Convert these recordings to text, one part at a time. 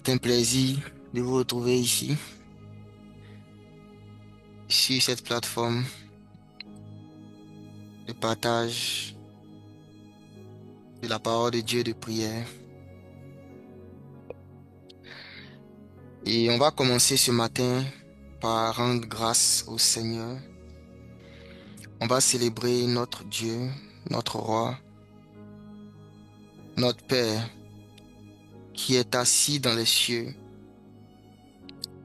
un plaisir de vous retrouver ici, sur cette plateforme de partage de la parole de Dieu de prière. Et on va commencer ce matin par rendre grâce au Seigneur. On va célébrer notre Dieu, notre Roi, notre Père, qui est assis dans les cieux,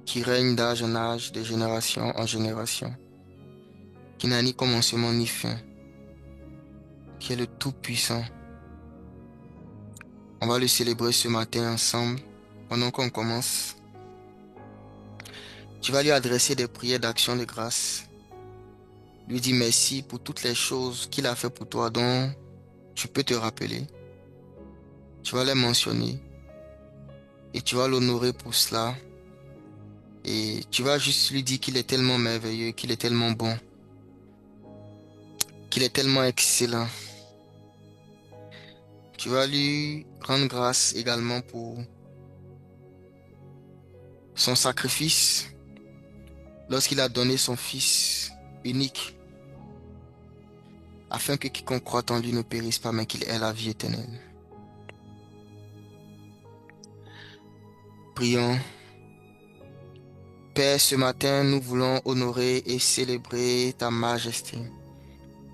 qui règne d'âge en âge, de génération en génération, qui n'a ni commencement ni fin, qui est le Tout-Puissant. On va le célébrer ce matin ensemble. Pendant qu'on commence, tu vas lui adresser des prières d'action de grâce. Lui dire merci pour toutes les choses qu'il a fait pour toi dont tu peux te rappeler. Tu vas les mentionner et tu vas l'honorer pour cela. Et tu vas juste lui dire qu'il est tellement merveilleux, qu'il est tellement bon, qu'il est tellement excellent. Tu vas lui rendre grâce également pour son sacrifice lorsqu'il a donné son Fils unique afin que quiconque croit en lui ne périsse pas mais qu'il ait la vie éternelle. Prions. Père, ce matin, nous voulons honorer et célébrer ta majesté.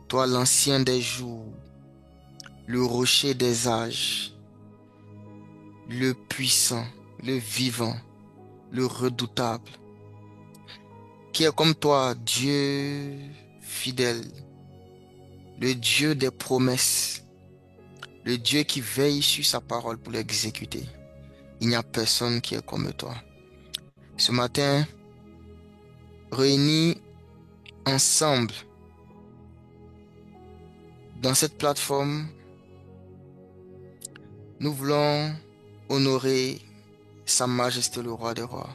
Toi, l'ancien des jours, le rocher des âges, le puissant, le vivant, le redoutable, qui est comme toi, Dieu fidèle, le Dieu des promesses, le Dieu qui veille sur sa parole pour l'exécuter. Il n'y a personne qui est comme toi. Ce matin, réunis ensemble dans cette plateforme, nous voulons honorer Sa Majesté le Roi des Rois,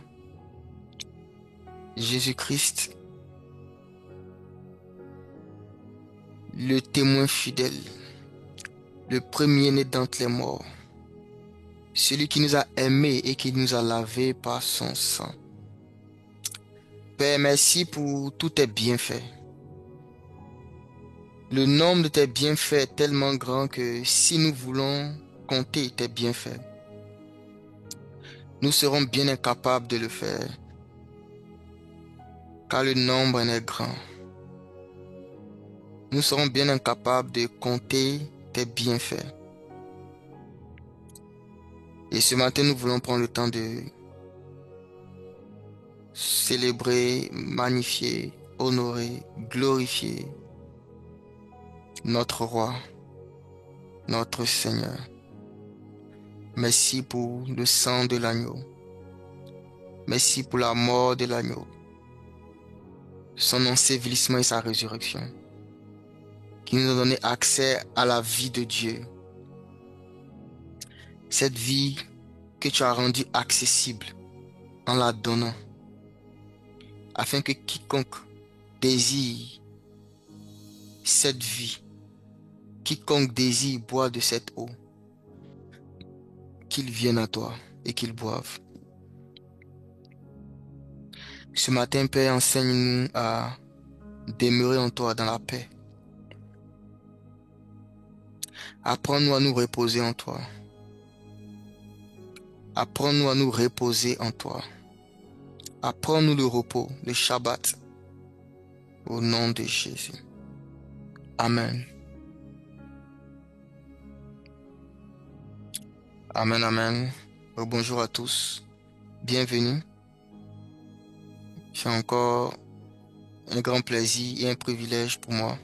Jésus-Christ, le témoin fidèle, le premier-né d'entre les morts, celui qui nous a aimés et qui nous a lavés par son sang. Père, merci pour tous tes bienfaits. Le nombre de tes bienfaits est tellement grand que si nous voulons compter tes bienfaits, nous serons bien incapables de le faire, car le nombre en est grand. Nous serons bien incapables de compter tes bienfaits. Et ce matin, nous voulons prendre le temps de célébrer, magnifier, honorer, glorifier notre Roi, notre Seigneur. Merci pour le sang de l'agneau. Merci pour la mort de l'agneau, son ensevelissement et sa résurrection, qui nous a donné accès à la vie de Dieu. Cette vie que tu as rendue accessible en la donnant, afin que quiconque désire cette vie, quiconque désire boire de cette eau, qu'il vienne à toi et qu'il boive. Ce matin, Père, enseigne-nous à demeurer en toi dans la paix. Apprends-nous à nous reposer en toi. Apprends-nous à nous reposer en toi. Apprends-nous le repos, le Shabbat, au nom de Jésus. Amen. Amen, amen. Bonjour à tous. Bienvenue. C'est encore un grand plaisir et un privilège pour moi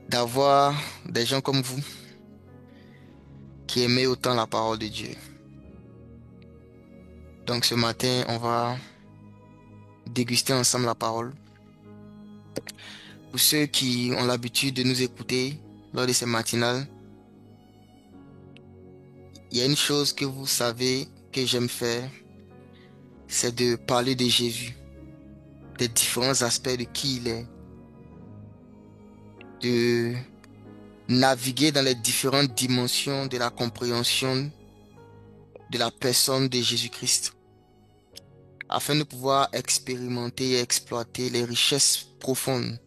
d'avoir des gens comme vous qui aimez autant la parole de Dieu. Donc ce matin, on va déguster ensemble la parole. Pour ceux qui ont l'habitude de nous écouter lors de ces matinales, il y a une chose que vous savez que j'aime faire, c'est de parler de Jésus, des différents aspects de qui il est, de naviguer dans les différentes dimensions de la compréhension de la personne de Jésus-Christ, afin de pouvoir expérimenter et exploiter les richesses profondes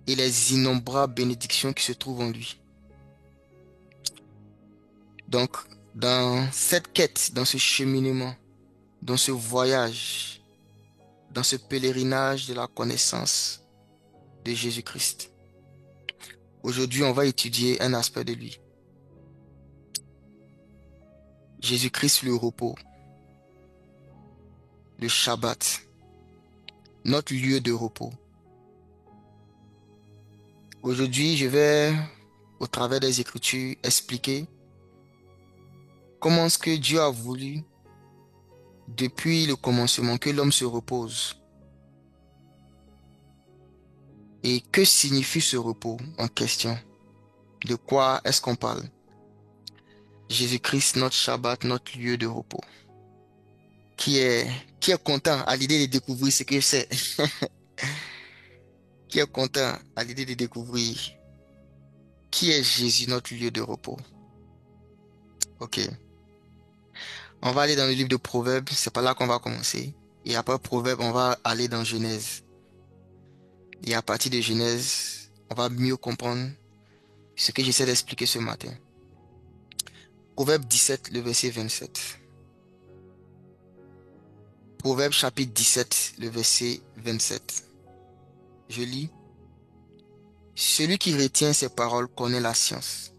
et les innombrables bénédictions qui se trouvent en lui. Donc, dans cette quête, dans ce cheminement, dans ce voyage, dans ce pèlerinage de la connaissance de Jésus-Christ, aujourd'hui, on va étudier un aspect de lui. Jésus-Christ, le repos, le Shabbat, notre lieu de repos. Aujourd'hui, je vais, au travers des Écritures, expliquer comment est-ce que Dieu a voulu, depuis le commencement, que l'homme se repose. Et que signifie ce repos en question? De quoi est-ce qu'on parle? Jésus-Christ, notre Shabbat, notre lieu de repos. Qui est content à l'idée de découvrir ce que c'est? Qui est content à l'idée de découvrir qui est Jésus, notre lieu de repos? Ok. On va aller dans le livre de Proverbes, c'est pas là qu'on va commencer. Et après Proverbes, on va aller dans Genèse. Et à partir de Genèse, on va mieux comprendre ce que j'essaie d'expliquer ce matin. Proverbe 17, le verset 27. Proverbe chapitre 17, le verset 27. Je lis. Celui qui retient ses paroles connaît la science.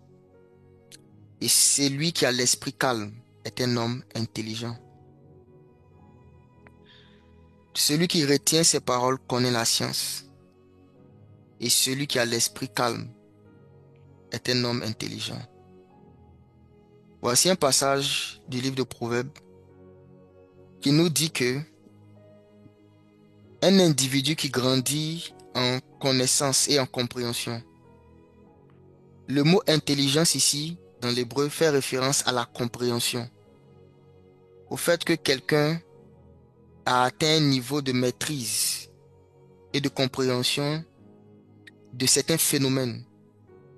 Et celui qui a l'esprit calme est un homme intelligent. Celui qui retient ses paroles connaît la science. Et celui qui a l'esprit calme est un homme intelligent. Voici un passage du livre de Proverbes qui nous dit que un individu qui grandit en connaissance et en compréhension. Le mot intelligence ici, dans l'hébreu, fait référence à la compréhension. Au fait que quelqu'un a atteint un niveau de maîtrise et de compréhension de certains phénomènes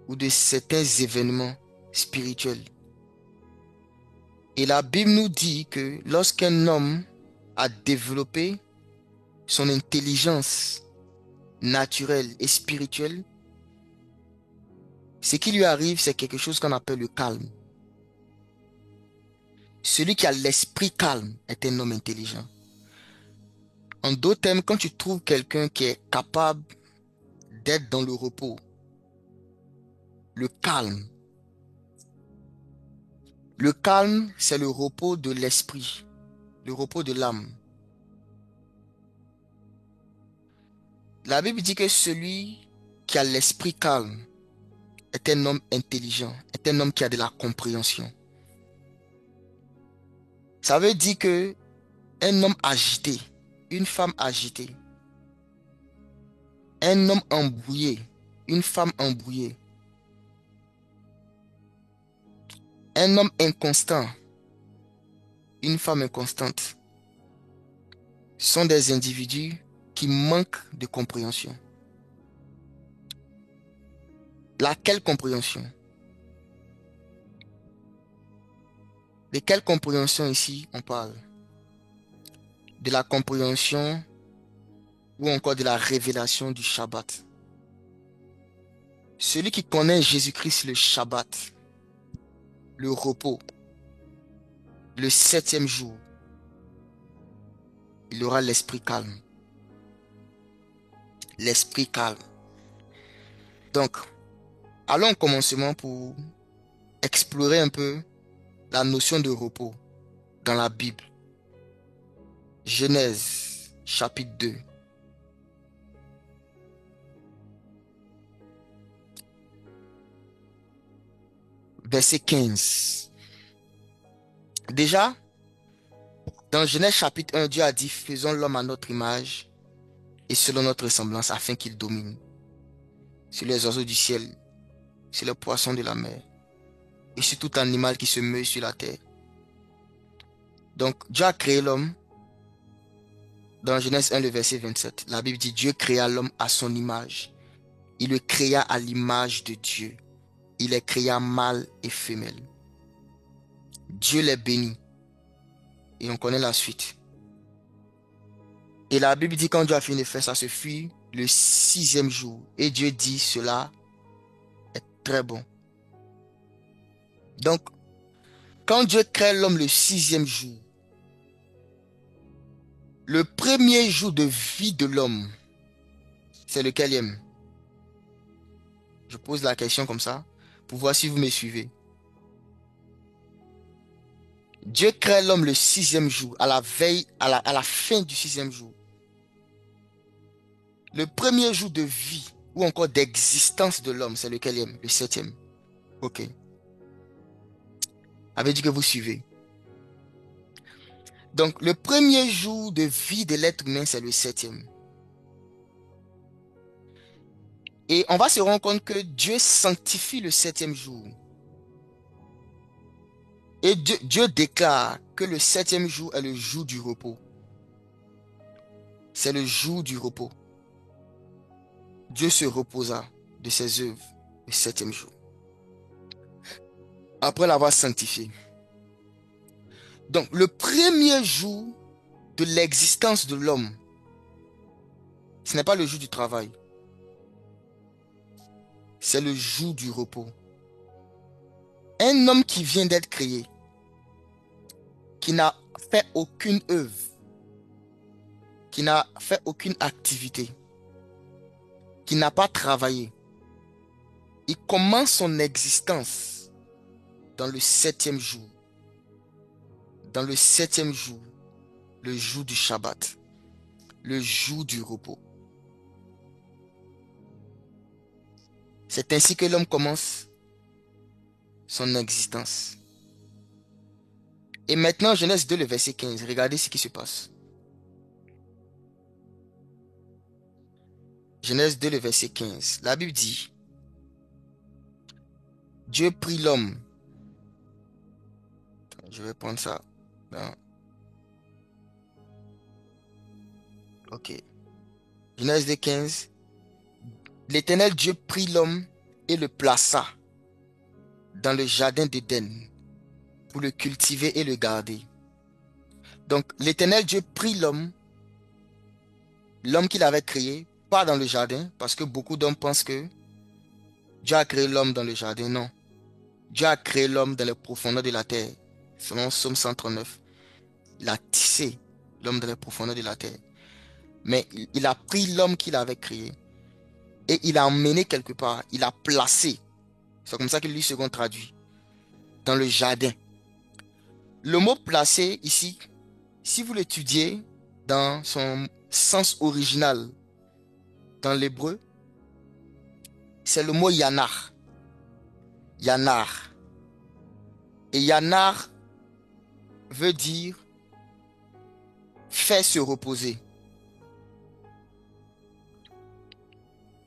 ou de certains événements spirituels. Et la Bible nous dit que lorsqu'un homme a développé son intelligence naturelle et spirituelle, ce qui lui arrive, c'est quelque chose qu'on appelle le calme. Celui qui a l'esprit calme est un homme intelligent. En d'autres termes, quand tu trouves quelqu'un qui est capable d'être dans le repos, le calme, c'est le repos de l'esprit, le repos de l'âme. La Bible dit que celui qui a l'esprit calme est un homme intelligent, est un homme qui a de la compréhension. Ça veut dire que un homme agité, une femme agitée, un homme embrouillé, une femme embrouillée, un homme inconstant, une femme inconstante, sont des individus qui manquent de compréhension. Laquelle compréhension? De quelle compréhension ici on parle? De la compréhension ou encore de la révélation du Shabbat. Celui qui connaît Jésus-Christ le Shabbat, le repos, le 7e jour, il aura l'esprit calme. L'esprit calme. Donc, allons au commencement pour explorer un peu la notion de repos dans la Bible. Genèse, chapitre 2. Verset 15. Déjà, dans Genèse chapitre 1, Dieu a dit, faisons l'homme à notre image et selon notre ressemblance afin qu'il domine sur les oiseaux du ciel, sur les poissons de la mer et sur tout animal qui se meut sur la terre. Donc, Dieu a créé l'homme. Dans Genèse 1, le verset 27, la Bible dit, Dieu créa l'homme à son image. Il le créa à l'image de Dieu. Il les créa mâle et femelle. Dieu les bénit. Et on connaît la suite. Et la Bible dit quand Dieu a fini de faire ça, ce fut le 6e jour. Et Dieu dit cela est très bon. Donc, quand Dieu crée l'homme le 6e jour, le premier jour de vie de l'homme, c'est lequelième? Je pose la question comme ça pour voir si vous me suivez. Dieu crée l'homme le 6e jour, à la veille, à la fin du 6e jour. Le premier jour de vie ou encore d'existence de l'homme, c'est lequelième? Le 7e. Ok. Avait dit que vous suivez. Donc, le premier jour de vie de l'être humain, c'est le 7e. Et on va se rendre compte que Dieu sanctifie le 7e jour. Et Dieu déclare que le 7e jour est le jour du repos. C'est le jour du repos. Dieu se reposa de ses œuvres le 7e jour. Après l'avoir sanctifié. Donc, le premier jour de l'existence de l'homme, ce n'est pas le jour du travail. C'est le jour du repos. Un homme qui vient d'être créé, qui n'a fait aucune œuvre, qui n'a fait aucune activité, qui n'a pas travaillé, il commence son existence dans le 7e jour. Dans le 7e jour, le jour du Shabbat, le jour du repos. C'est ainsi que l'homme commence son existence. Et maintenant, Genèse 2, le verset 15, regardez ce qui se passe. Genèse 2, le verset 15, la Bible dit, Dieu prit l'homme. Je vais prendre ça. Dans... Ok. Genèse 2, 15. L'Éternel Dieu prit l'homme et le plaça dans le jardin d'Éden pour le cultiver et le garder. Donc, l'Éternel Dieu prit l'homme qu'il avait créé, pas dans le jardin, parce que beaucoup d'hommes pensent que Dieu a créé l'homme dans le jardin. Non. Dieu a créé l'homme dans les profondeurs de la terre. Selon Psaume 139, il a tissé l'homme dans les profondeurs de la terre. Mais il a pris l'homme qu'il avait créé et il a emmené quelque part. Il a placé. C'est comme ça que lui second traduit. Dans le jardin. Le mot placé ici, si vous l'étudiez dans son sens original dans l'hébreu, c'est le mot yanar. Yanar. Et yanar veut dire fait se reposer.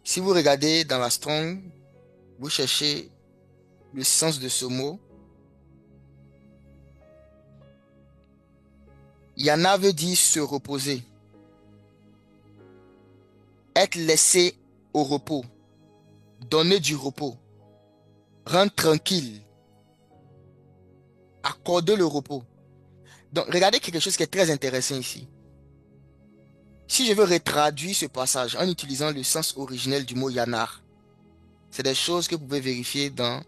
Si vous regardez dans la Strong, vous cherchez le sens de ce mot. Yana veut dire se reposer. Être laissé au repos. Donner du repos. Rendre tranquille. Accorder le repos. Donc, regardez quelque chose qui est très intéressant ici. Si je veux retraduire ce passage en utilisant le sens originel du mot yanar, c'est des choses que vous pouvez vérifier dans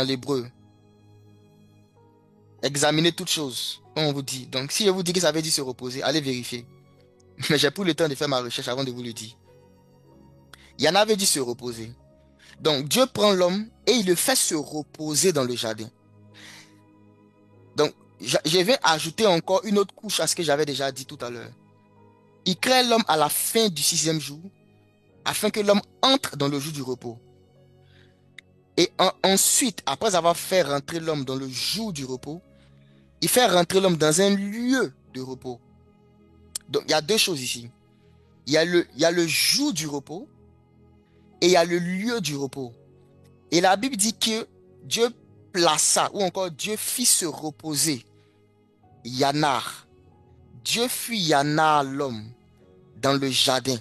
l'hébreu. Examinez toutes choses, comme on vous dit. Donc, si je vous dis que ça veut dire se reposer, allez vérifier. Mais j'ai pris le temps de faire ma recherche avant de vous le dire. Yana veut dire se reposer. Donc, Dieu prend l'homme et il le fait se reposer dans le jardin. Donc, je vais ajouter encore une autre couche à ce que j'avais déjà dit tout à l'heure. Il crée l'homme à la fin du 6e jour, afin que l'homme entre dans le jour du repos. Et ensuite, après avoir fait rentrer l'homme dans le jour du repos, il fait rentrer l'homme dans un lieu de repos. Donc, il y a deux choses ici. Il y a le jour du repos et il y a le lieu du repos. Et la Bible dit que Dieu plaça, ou encore Dieu fit se reposer Yanar. Dieu fit Yanar l'homme dans le jardin.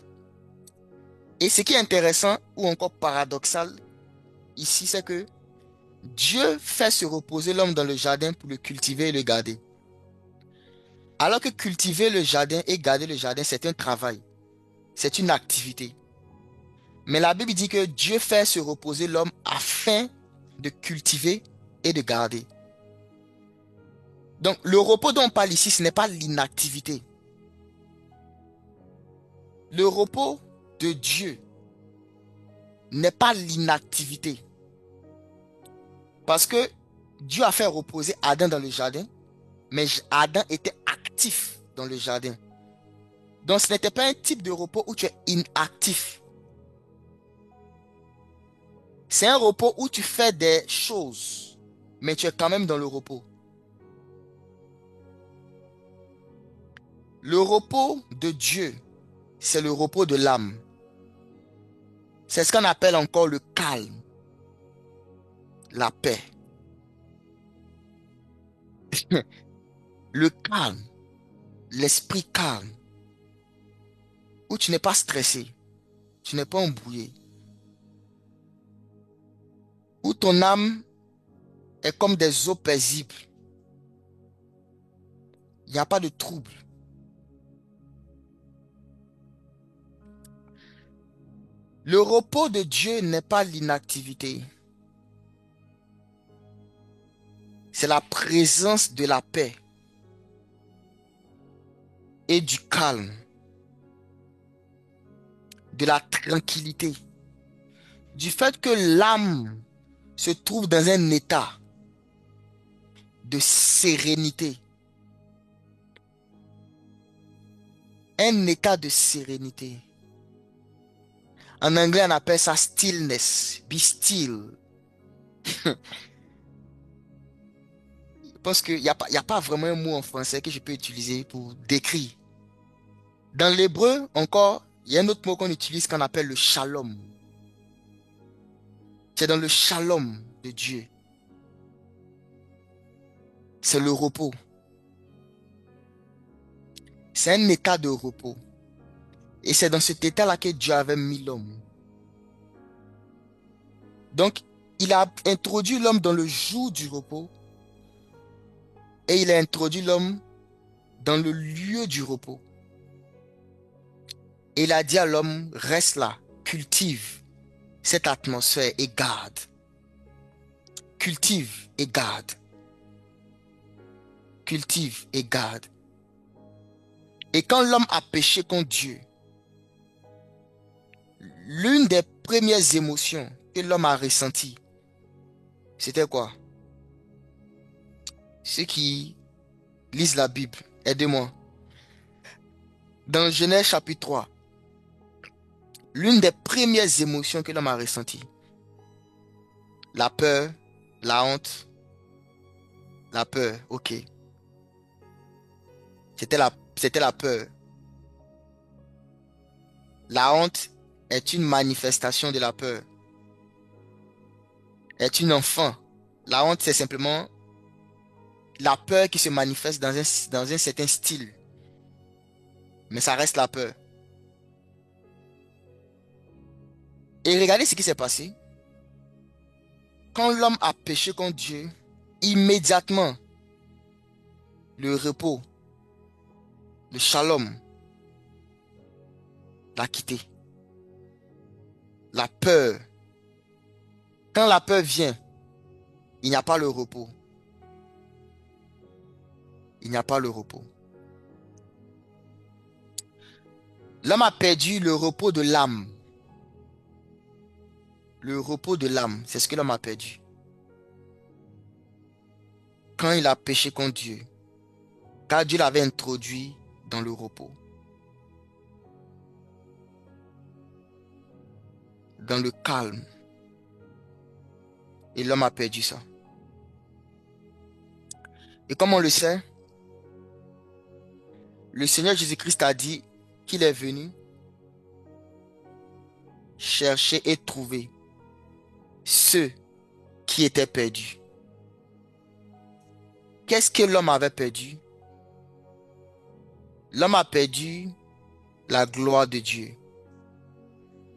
Et ce qui est intéressant ou encore paradoxal ici, c'est que Dieu fait se reposer l'homme dans le jardin pour le cultiver et le garder. Alors que cultiver le jardin et garder le jardin, c'est un travail, c'est une activité. Mais la Bible dit que Dieu fait se reposer l'homme afin de cultiver et de garder. Donc le repos dont on parle ici, ce n'est pas l'inactivité. Le repos de Dieu n'est pas l'inactivité. Parce que Dieu a fait reposer Adam dans le jardin, mais Adam était actif dans le jardin. Donc ce n'était pas un type de repos où tu es inactif. C'est un repos où tu fais des choses, mais tu es quand même dans le repos. Le repos de Dieu, c'est le repos de l'âme. C'est ce qu'on appelle encore le calme, la paix. Le calme, l'esprit calme, où tu n'es pas stressé, tu n'es pas embrouillé, où ton âme est comme des eaux paisibles. Il n'y a pas de trouble. Le repos de Dieu n'est pas l'inactivité. C'est la présence de la paix et du calme, de la tranquillité, du fait que l'âme se trouve dans un état de sérénité. Un état de sérénité. En anglais, on appelle ça stillness. Be still. Je pense qu'il n'y a pas vraiment un mot en français que je peux utiliser pour décrire. Dans l'hébreu, encore, il y a un autre mot qu'on utilise qu'on appelle le shalom. C'est dans le shalom de Dieu. C'est le repos. C'est un état de repos. Et c'est dans cet état-là que Dieu avait mis l'homme. Donc, il a introduit l'homme dans le jour du repos. Et il a introduit l'homme dans le lieu du repos. Et il a dit à l'homme, reste là, cultive cette atmosphère et garde. Cultive et garde. Cultive et garde. Et quand l'homme a péché contre Dieu, l'une des premières émotions que l'homme a ressenties, c'était quoi? Ceux qui lisent la Bible, aidez-moi. Dans Genèse chapitre 3, l'une des premières émotions que l'homme a ressenties, la peur, la honte, la peur, ok. C'était la peur. La honte est une manifestation de la peur. Est une enfant. La honte, c'est simplement la peur qui se manifeste dans un certain style. Mais ça reste la peur. Et regardez ce qui s'est passé. Quand l'homme a péché contre Dieu, immédiatement, le repos, le shalom, l'a quitté. La peur. Quand la peur vient, il n'y a pas le repos. Il n'y a pas le repos. L'homme a perdu le repos de l'âme. Le repos de l'âme, c'est ce que l'homme a perdu. Quand il a péché contre Dieu, car Dieu l'avait introduit dans le repos. Dans le calme. Et l'homme a perdu ça. Et comme on le sait, le Seigneur Jésus-Christ a dit qu'il est venu chercher et trouver ceux qui étaient perdus. Qu'est-ce que l'homme avait perdu? L'homme a perdu la gloire de Dieu.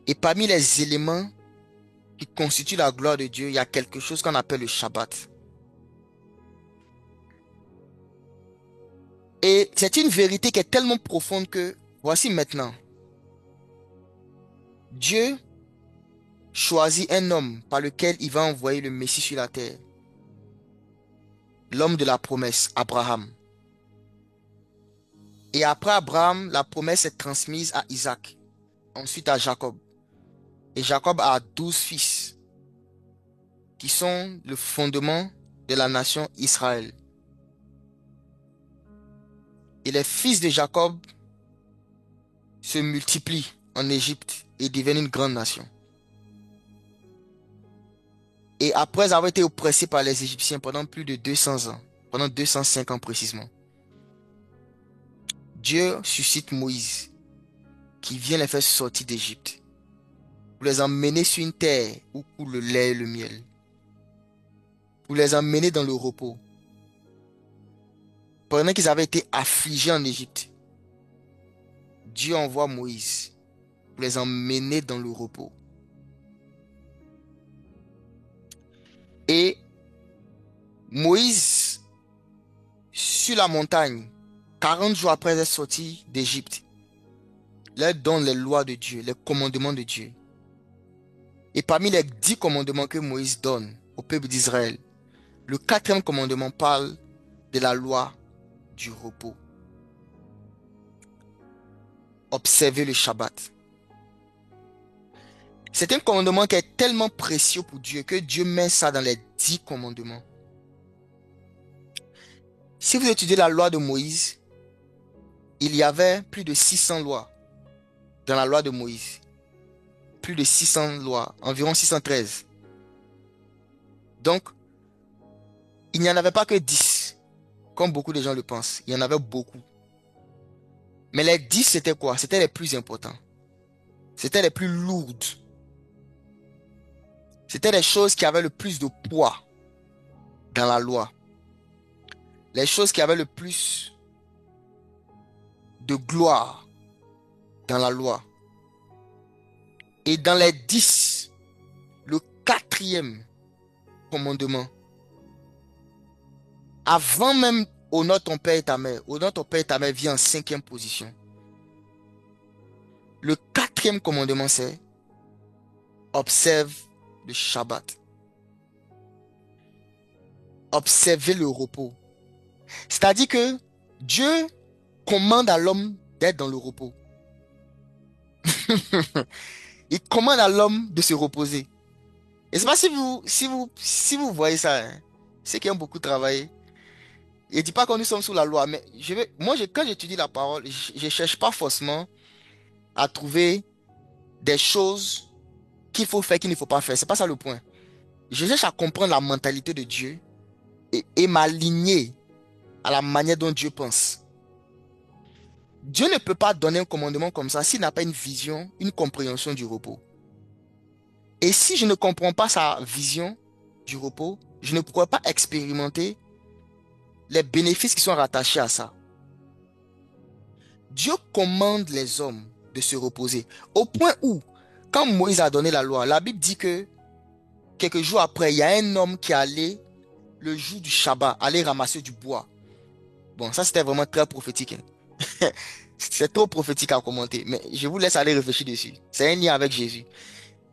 Et parmi les éléments qui constitue la gloire de Dieu, il y a quelque chose qu'on appelle le Shabbat. Et c'est une vérité qui est tellement profonde que, voici maintenant, Dieu choisit un homme par lequel il va envoyer le Messie sur la terre. L'homme de la promesse, Abraham. Et après Abraham, la promesse est transmise à Isaac, ensuite à Jacob. Et Jacob a 12 fils qui sont le fondement de la nation Israël. Et les fils de Jacob se multiplient en Égypte et deviennent une grande nation. Et après avoir été oppressés par les Égyptiens pendant plus de 200 ans, pendant 205 ans précisément, Dieu suscite Moïse qui vient les faire sortir d'Égypte pour les emmener sur une terre où coule le lait et le miel, pour les emmener dans le repos. Pendant qu'ils avaient été affligés en Égypte, Dieu envoie Moïse pour les emmener dans le repos. Et Moïse, sur la montagne, 40 jours après être sorti d'Égypte, leur donne les lois de Dieu, les commandements de Dieu. Et parmi les 10 commandements que Moïse donne au peuple d'Israël, le 4e commandement parle de la loi du repos. Observer le Shabbat. C'est un commandement qui est tellement précieux pour Dieu que Dieu met ça dans les 10 commandements. Si vous étudiez la loi de Moïse, il y avait plus de 600 lois dans la loi de Moïse. Plus de 600 lois, environ 613. Donc, il n'y en avait pas que 10, comme beaucoup de gens le pensent. Il y en avait beaucoup. Mais les 10, c'était quoi? C'était les plus importants. C'était les plus lourdes. C'était les choses qui avaient le plus de poids dans la loi. Les choses qui avaient le plus de gloire dans la loi. Et dans les 10, le 4e commandement, avant même honore ton père et ta mère, honore ton père et ta mère vient en 5e position. Le 4e commandement, c'est observe le Shabbat. Observer le repos. C'est-à-dire que Dieu commande à l'homme d'être dans le repos. Il commande à l'homme de se reposer. Et c'est pas si vous voyez ça, hein, ceux qui ont beaucoup travaillé. Je ne dis pas que nous sommes sous la loi, mais quand j'étudie la parole, je ne cherche pas forcément à trouver des choses qu'il faut faire, qu'il ne faut pas faire. C'est pas ça le point. Je cherche à comprendre la mentalité de Dieu et m'aligner à la manière dont Dieu pense. Dieu ne peut pas donner un commandement comme ça s'il n'a pas une vision, une compréhension du repos. Et si je ne comprends pas sa vision du repos, je ne pourrais pas expérimenter les bénéfices qui sont rattachés à ça. Dieu commande les hommes de se reposer. Au point où, quand Moïse a donné la loi, la Bible dit que quelques jours après, il y a un homme qui allait, le jour du Shabbat, aller ramasser du bois. Bon, ça c'était vraiment très prophétique. Hein. C'est trop prophétique à commenter, mais je vous laisse aller réfléchir dessus. C'est un lien avec Jésus.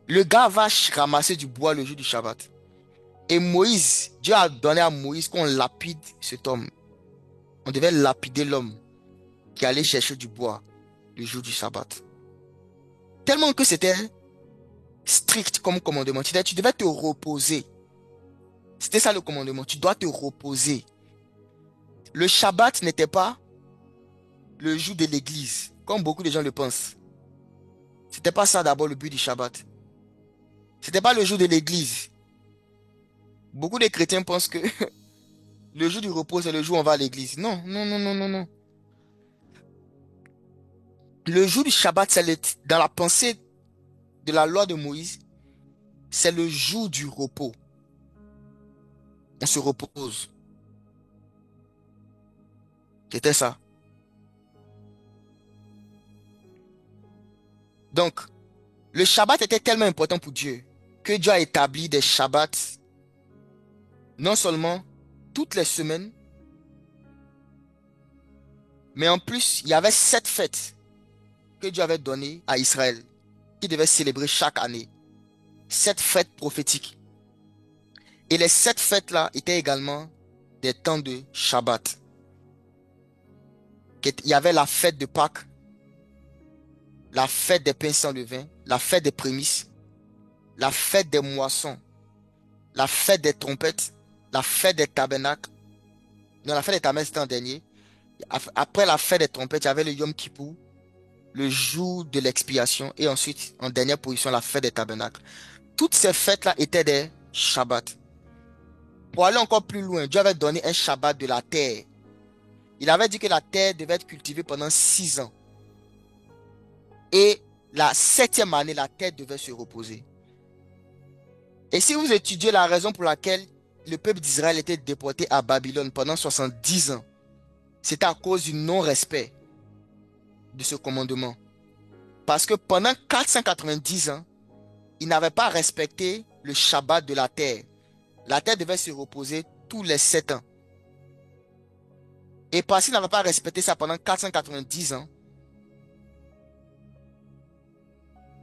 Le gars va ramasser du bois le jour du Shabbat. Et Moïse, Dieu a donné à Moïse qu'on lapide cet homme. On devait lapider l'homme qui allait chercher du bois le jour du Shabbat. Tellement que c'était strict comme commandement. Tu devais te reposer. C'était ça le commandement. Tu dois te reposer. Le Shabbat n'était pas le jour de l'église, comme beaucoup de gens le pensent. C'était pas ça d'abord le but du Shabbat. C'était pas le jour de l'église. Beaucoup de chrétiens pensent que le jour du repos, c'est le jour où on va à l'église. Non, non, non, non, non, non. Le jour du Shabbat, dans la pensée de la loi de Moïse, c'est le jour du repos. On se repose. C'était ça. Donc, le Shabbat était tellement important pour Dieu que Dieu a établi des Shabbats, non seulement toutes les semaines, mais en plus, il y avait 7 fêtes que Dieu avait données à Israël, qui devaient célébrer chaque année. 7 fêtes prophétiques. Et les 7 fêtes-là étaient également des temps de Shabbat. Il y avait la fête de Pâques, la fête des pains sans levain, la fête des prémices, la fête des moissons, la fête des trompettes, la fête des tabernacles. Non, la fête des tabernacles, c'était en dernier. Après la fête des trompettes, il y avait le Yom Kippur, le jour de l'expiation. Et ensuite, en dernière position, la fête des tabernacles. Toutes ces fêtes-là étaient des Shabbats. Pour aller encore plus loin, Dieu avait donné un Shabbat de la terre. Il avait dit que la terre devait être cultivée pendant 6 ans. Et la 7e année, la terre devait se reposer. Et si vous étudiez la raison pour laquelle le peuple d'Israël était déporté à Babylone pendant 70 ans, c'était à cause du non-respect de ce commandement. Parce que pendant 490 ans, ils n'avaient pas respecté le Shabbat de la terre. La terre devait se reposer tous les 7 ans. Et parce qu'ils n'avaient pas respecté ça pendant 490 ans,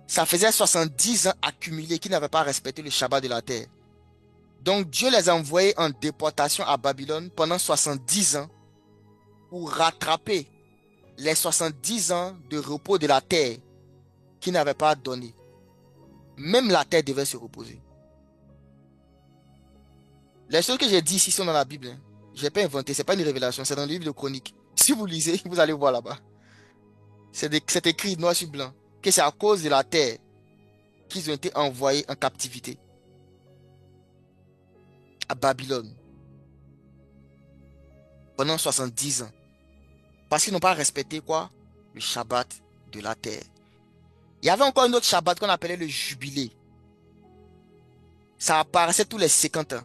ça faisait 70 ans accumulés qu'ils n'avaient pas respecté le Shabbat de la terre. Donc Dieu les a envoyés en déportation à Babylone pendant 70 ans pour rattraper les 70 ans de repos de la terre qu'ils n'avaient pas donné. Même la terre devait se reposer. Les choses que j'ai dit ici sont dans la Bible. Hein. Je n'ai pas inventé, ce n'est pas une révélation, c'est dans le livre de Chroniques. Si vous lisez, vous allez voir là-bas. C'est écrit noir sur blanc que c'est à cause de la terre qu'ils ont été envoyés en captivité à Babylone pendant 70 ans. Parce qu'ils n'ont pas respecté quoi? Le Shabbat de la terre. Il y avait encore un autre Shabbat qu'on appelait le jubilé. Ça apparaissait tous les 50 ans.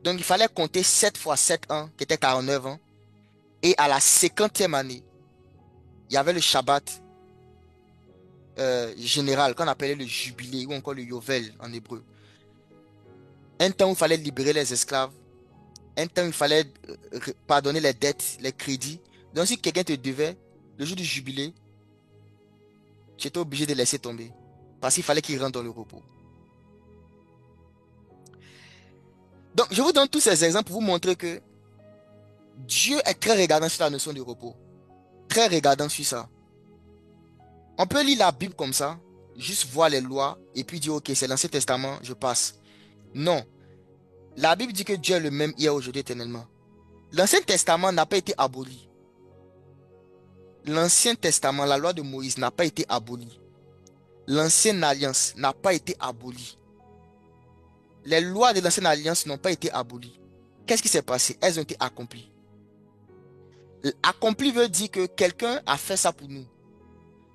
Donc il fallait compter 7 fois 7 ans, qui était 49 ans. Et à la 50e année, il y avait le Shabbat général qu'on appelait le jubilé ou encore le Yovel en hébreu. Un temps où il fallait libérer les esclaves. Un temps où il fallait pardonner les dettes, les crédits. Donc si quelqu'un te devait, le jour du jubilé, tu étais obligé de laisser tomber. Parce qu'il fallait qu'il rentre dans le repos. Donc je vous donne tous ces exemples pour vous montrer que Dieu est très regardant sur la notion du repos. Très regardant sur ça. On peut lire la Bible comme ça, juste voir les lois et puis dire ok, c'est l'Ancien Testament, je passe. Non. La Bible dit que Dieu est le même hier, aujourd'hui, éternellement. L'Ancien Testament n'a pas été aboli. L'Ancien Testament, la loi de Moïse n'a pas été abolie. L'Ancienne Alliance n'a pas été abolie. Les lois de l'Ancienne Alliance n'ont pas été abolies. Qu'est-ce qui s'est passé? Elles ont été accomplies. Accompli veut dire que quelqu'un a fait ça pour nous.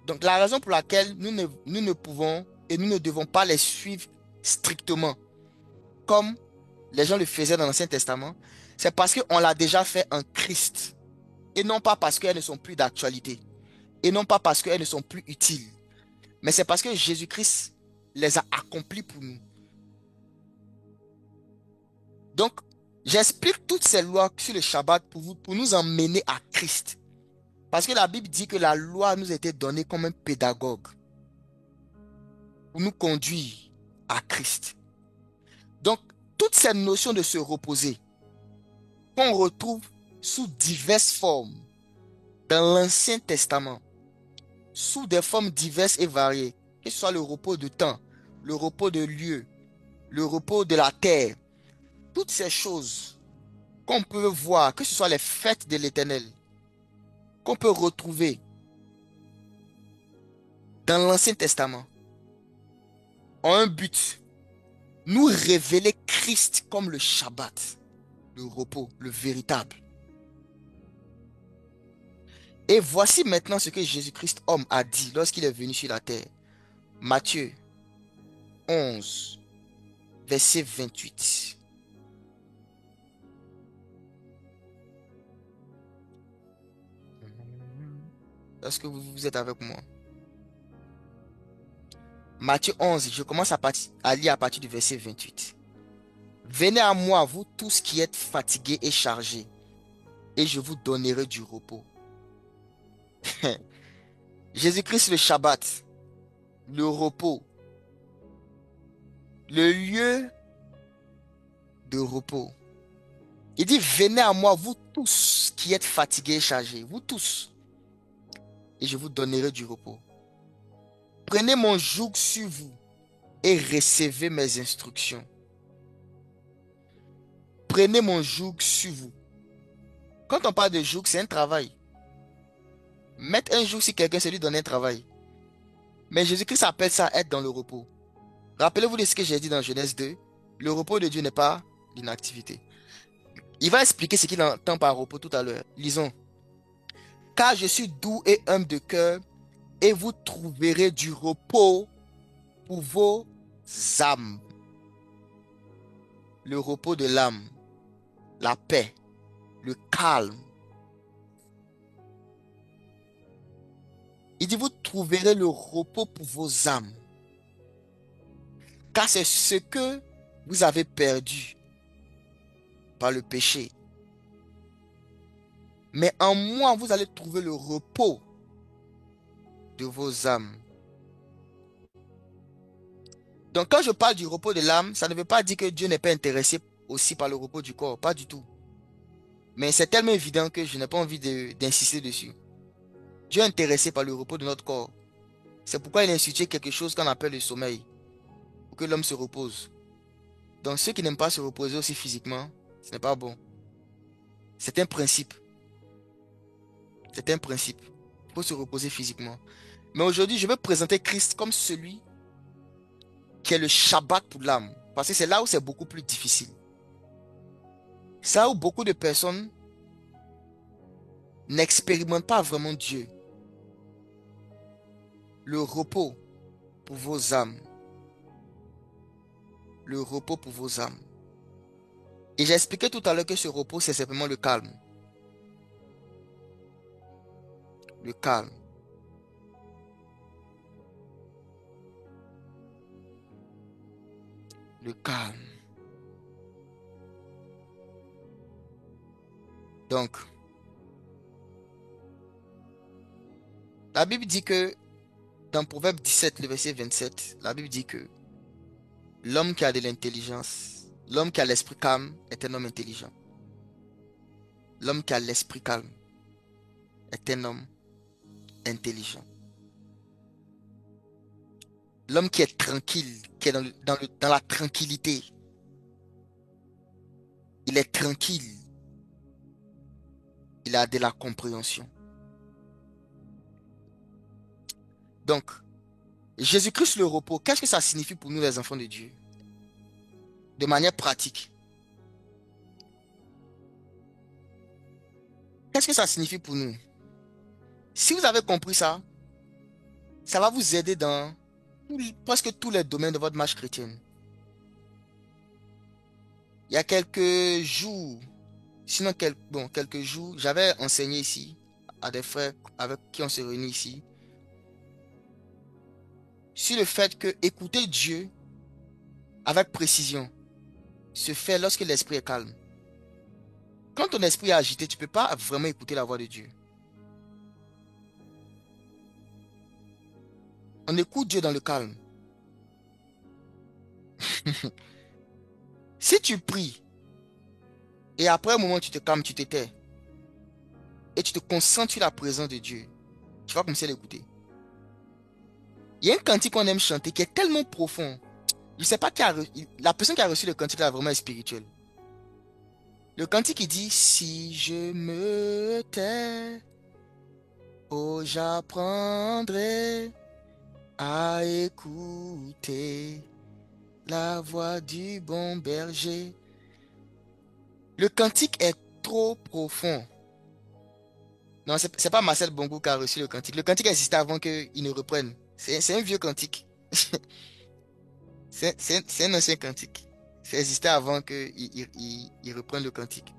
Donc la raison pour laquelle nous ne pouvons et nous ne devons pas les suivre strictement, comme les gens le faisaient dans l'Ancien Testament, c'est parce qu'on l'a déjà fait en Christ. Et non pas parce qu'elles ne sont plus d'actualité. Et non pas parce qu'elles ne sont plus utiles. Mais c'est parce que Jésus-Christ les a accomplis pour nous. Donc, j'explique toutes ces lois sur le Shabbat pour nous emmener à Christ. Parce que la Bible dit que la loi nous a été donnée comme un pédagogue. Pour nous conduire à Christ. Donc, toutes ces notions de se reposer, qu'on retrouve sous diverses formes dans l'Ancien Testament, sous des formes diverses et variées, que ce soit le repos de temps, le repos de lieu, le repos de la terre, toutes ces choses qu'on peut voir, que ce soit les fêtes de l'Éternel, qu'on peut retrouver dans l'Ancien Testament, ont un but, nous révéler Christ comme le Shabbat, le repos, le véritable. Et voici maintenant ce que Jésus-Christ, homme, a dit lorsqu'il est venu sur la terre. Matthieu 11, verset 28. Est-ce que vous êtes avec moi? Matthieu 11, je commence à lire à partir du verset 28. Venez à moi, vous tous qui êtes fatigués et chargés, et je vous donnerai du repos. Jésus-Christ, le Shabbat, le repos, le lieu de repos. Il dit, venez à moi, vous tous qui êtes fatigués et chargés, vous tous, et je vous donnerai du repos. Prenez mon joug sur vous et recevez mes instructions. Prenez mon joug sur vous. Quand on parle de joug, c'est un travail. Mettre un joug sur quelqu'un, c'est lui donner un travail. Mais Jésus-Christ appelle ça être dans le repos. Rappelez-vous de ce que j'ai dit dans Genèse 2. Le repos de Dieu n'est pas l'inactivité. Il va expliquer ce qu'il entend par repos tout à l'heure. Lisons. Car je suis doux et humble de cœur, et vous trouverez du repos pour vos âmes. Le repos de l'âme, la paix, le calme. Il dit, vous trouverez le repos pour vos âmes. Car c'est ce que vous avez perdu par le péché. Mais en moi, vous allez trouver le repos de vos âmes. Donc quand je parle du repos de l'âme, ça ne veut pas dire que Dieu n'est pas intéressé aussi par le repos du corps. Pas du tout. Mais c'est tellement évident que je n'ai pas envie d'insister dessus. Dieu est intéressé par le repos de notre corps. C'est pourquoi il a institué quelque chose qu'on appelle le sommeil. Pour que l'homme se repose. Donc ceux qui n'aiment pas se reposer aussi physiquement, ce n'est pas bon. C'est un principe. C'est un principe. Il faut se reposer physiquement. Mais aujourd'hui, je veux présenter Christ comme celui qui est le Shabbat pour l'âme. Parce que c'est là où c'est beaucoup plus difficile. C'est là où beaucoup de personnes n'expérimentent pas vraiment Dieu. Le repos pour vos âmes. Le repos pour vos âmes. Et j'ai expliqué tout à l'heure que ce repos, c'est simplement le calme. Le calme. Le calme. Donc, la Bible dit que, dans Proverbe 17, le verset 27, la Bible dit que l'homme qui a de l'intelligence, l'homme qui a l'esprit calme est un homme intelligent. L'homme qui a l'esprit calme est un homme intelligent. L'homme qui est tranquille, qui est dans la tranquillité, il est tranquille. Il a de la compréhension. Donc, Jésus-Christ le repos, qu'est-ce que ça signifie pour nous les enfants de Dieu? De manière pratique. Qu'est-ce que ça signifie pour nous? Si vous avez compris ça, ça va vous aider dans presque tous les domaines de votre marche chrétienne. Il y a quelques jours, sinon quelques jours, j'avais enseigné ici à des frères avec qui on se réunit ici sur le fait que écouter Dieu avec précision se fait lorsque l'esprit est calme. Quand ton esprit est agité, tu ne peux pas vraiment écouter la voix de Dieu. On écoute Dieu dans le calme. Si tu pries et après un moment tu te calmes, tu te tais et tu te concentres sur la présence de Dieu, tu vas commencer à l'écouter. Il y a un cantique qu'on aime chanter qui est tellement profond. Je ne sais pas la personne qui a reçu le cantique là vraiment est spirituelle. Le cantique il dit si je me tais, oh j'apprendrai à écouter la voix du bon berger. Le cantique est trop profond. Non, c'est pas Marcel Bongo qui a reçu le cantique. Le cantique existait avant qu'il ne reprenne. C'est un vieux cantique. C'est un ancien cantique. Ça existait avant qu'il reprenne le cantique.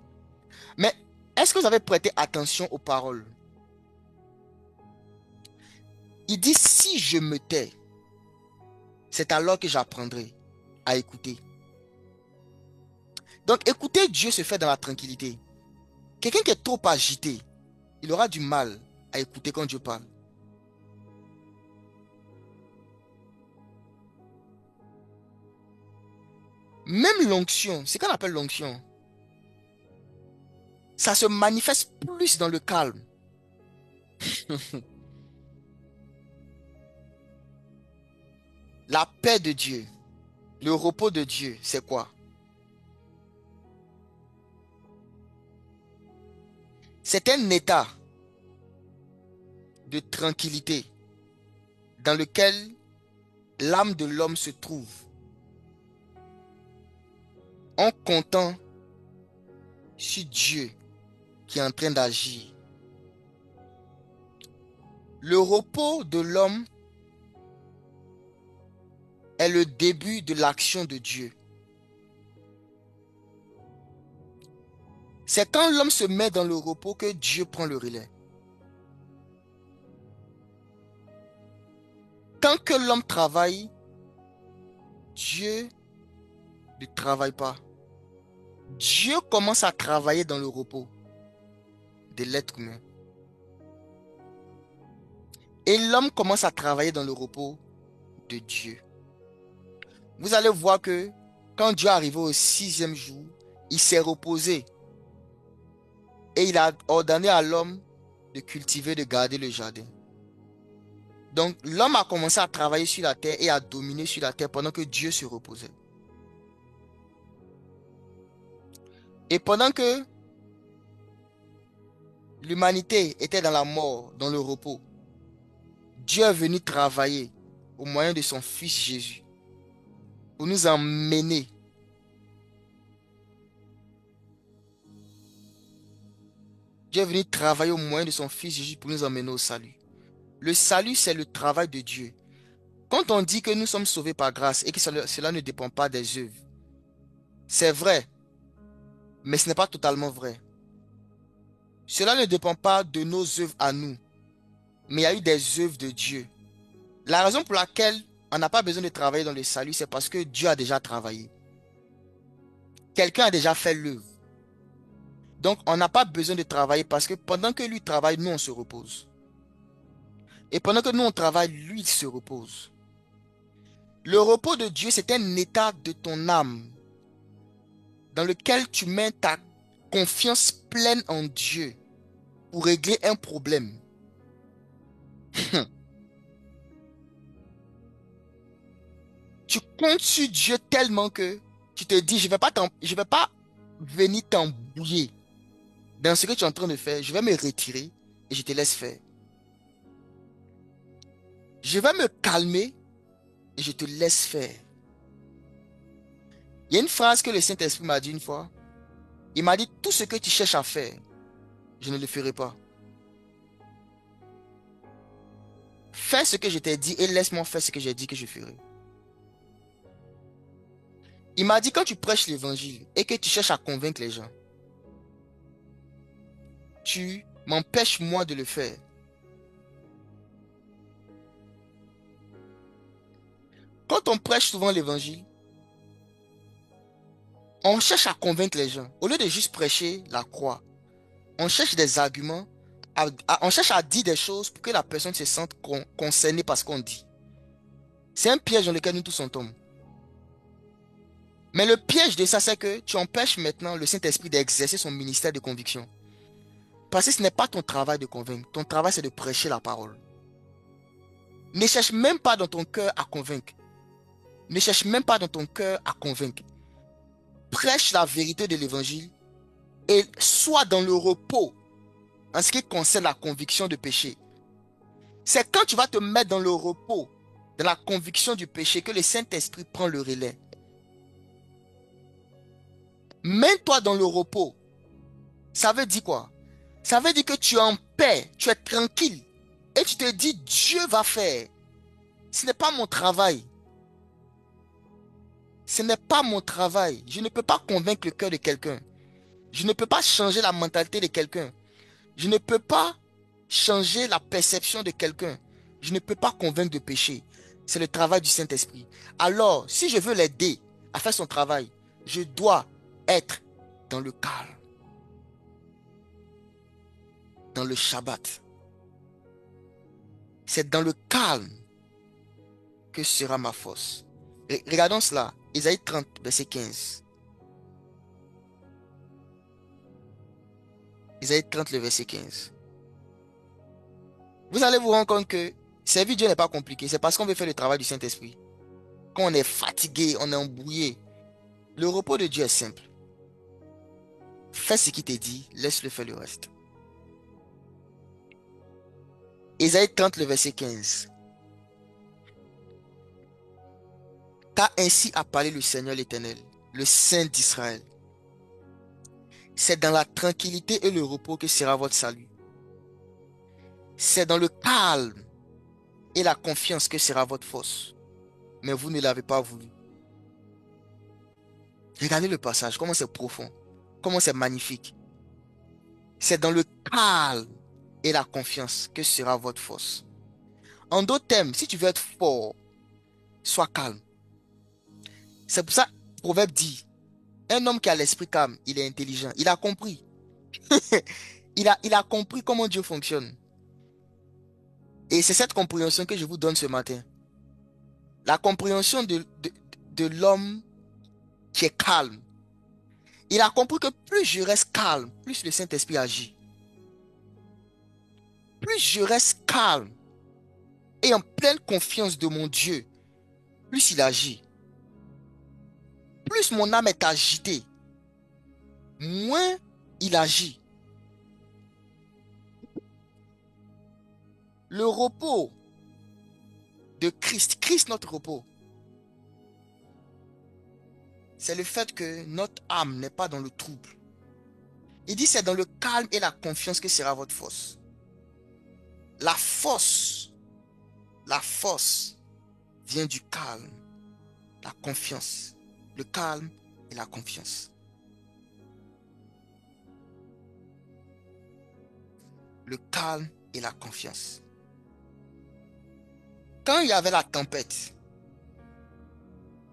Mais est-ce que vous avez prêté attention aux paroles? Il dit si je me tais. c'est alors que j'apprendrai à écouter. Donc, écouter Dieu se fait dans la tranquillité. Quelqu'un qui est trop agité, il aura du mal à écouter quand Dieu parle. Même l'onction, c'est qu'on appelle l'onction, ça se manifeste plus dans le calme. La paix de Dieu, le repos de Dieu, c'est quoi? C'est un état de tranquillité dans lequel l'âme de l'homme se trouve en comptant sur Dieu qui est en train d'agir. Le repos de l'homme est le début de l'action de Dieu. C'est quand l'homme se met dans le repos que Dieu prend le relais. Tant que l'homme travaille, Dieu ne travaille pas. Dieu commence à travailler dans le repos de l'être humain. Et l'homme commence à travailler dans le repos de Dieu. Vous allez voir que quand Dieu est arrivé au 6e jour, il s'est reposé. Et il a ordonné à l'homme de cultiver, de garder le jardin. Donc l'homme a commencé à travailler sur la terre et à dominer sur la terre pendant que Dieu se reposait. Et pendant que l'humanité était dans la mort, dans le repos, Dieu est venu travailler au moyen de son Fils Jésus pour nous emmener Dieu est venu travailler au moyen de son Fils Jésus pour nous emmener au salut. Le salut, c'est le travail de Dieu. Quand on dit que nous sommes sauvés par grâce et que cela ne dépend pas des œuvres, c'est vrai, mais ce n'est pas totalement vrai. Cela ne dépend pas de nos œuvres à nous, mais il y a eu des œuvres de Dieu. La raison pour laquelle on n'a pas besoin de travailler dans le salut, c'est parce que Dieu a déjà travaillé. Quelqu'un a déjà fait l'œuvre. Donc, on n'a pas besoin de travailler parce que pendant que lui travaille, nous, on se repose. Et pendant que nous, on travaille, lui, il se repose. Le repos de Dieu, c'est un état de ton âme dans lequel tu mets ta confiance pleine en Dieu pour régler un problème. Tu comptes sur Dieu tellement que tu te dis, je ne vais pas venir t'embrouiller dans ce que tu es en train de faire. Je vais me retirer et je te laisse faire. Je vais me calmer et je te laisse faire. Il y a une phrase que le Saint-Esprit m'a dit une fois. Il m'a dit, tout ce que tu cherches à faire, je ne le ferai pas. Fais ce que je t'ai dit et laisse-moi faire ce que j'ai dit que je ferai. Il m'a dit, quand tu prêches l'évangile et que tu cherches à convaincre les gens, tu m'empêches moi de le faire. Quand on prêche souvent l'évangile, on cherche à convaincre les gens. Au lieu de juste prêcher la croix, on cherche des arguments, on cherche à dire des choses pour que la personne se sente concernée par ce qu'on dit. C'est un piège dans lequel nous tous on tombe. Mais le piège de ça, c'est que tu empêches maintenant le Saint-Esprit d'exercer son ministère de conviction. Parce que ce n'est pas ton travail de convaincre. Ton travail, c'est de prêcher la parole. Ne cherche même pas dans ton cœur à convaincre. Ne cherche même pas dans ton cœur à convaincre. Prêche la vérité de l'évangile et sois dans le repos en ce qui concerne la conviction de péché. C'est quand tu vas te mettre dans le repos, dans la conviction du péché, que le Saint-Esprit prend le relais. Mets-toi dans le repos. Ça veut dire quoi? Ça veut dire que tu es en paix, tu es tranquille. Et tu te dis, Dieu va faire. Ce n'est pas mon travail. Ce n'est pas mon travail. Je ne peux pas convaincre le cœur de quelqu'un. Je ne peux pas changer la mentalité de quelqu'un. Je ne peux pas changer la perception de quelqu'un. Je ne peux pas convaincre de péché. C'est le travail du Saint-Esprit. Alors, si je veux l'aider à faire son travail, je dois être dans le calme, dans le Shabbat. C'est dans le calme que sera ma force. Regardons cela. Ésaïe 30, verset 15. Ésaïe 30, le verset 15. Vous allez vous rendre compte que servir Dieu n'est pas compliqué. C'est parce qu'on veut faire le travail du Saint-Esprit. Quand on est fatigué, on est embrouillé. Le repos de Dieu est simple. Fais ce qu'il te dit, laisse-le faire le reste. Ésaïe 30, le verset 15. Car ainsi a parlé le Seigneur l'Éternel, le Saint d'Israël. C'est dans la tranquillité et le repos que sera votre salut. C'est dans le calme et la confiance que sera votre force. Mais vous ne l'avez pas voulu. Regardez le passage, comment c'est profond, comment c'est magnifique. C'est dans le calme et la confiance que sera votre force. En d'autres termes, si tu veux être fort, sois calme. C'est pour ça que le proverbe dit, un homme qui a l'esprit calme, il est intelligent. Il a compris. il a compris comment Dieu fonctionne. Et c'est cette compréhension que je vous donne ce matin. La compréhension de l'homme qui est calme. Il a compris que plus je reste calme, plus le Saint-Esprit agit. Plus je reste calme et en pleine confiance de mon Dieu, plus il agit. Plus mon âme est agitée, moins il agit. Le repos de Christ, Christ notre repos, c'est le fait que notre âme n'est pas dans le trouble. Il dit c'est dans le calme et la confiance que sera votre force. La force vient du calme, la confiance, le calme et la confiance. Le calme et la confiance. Quand il y avait la tempête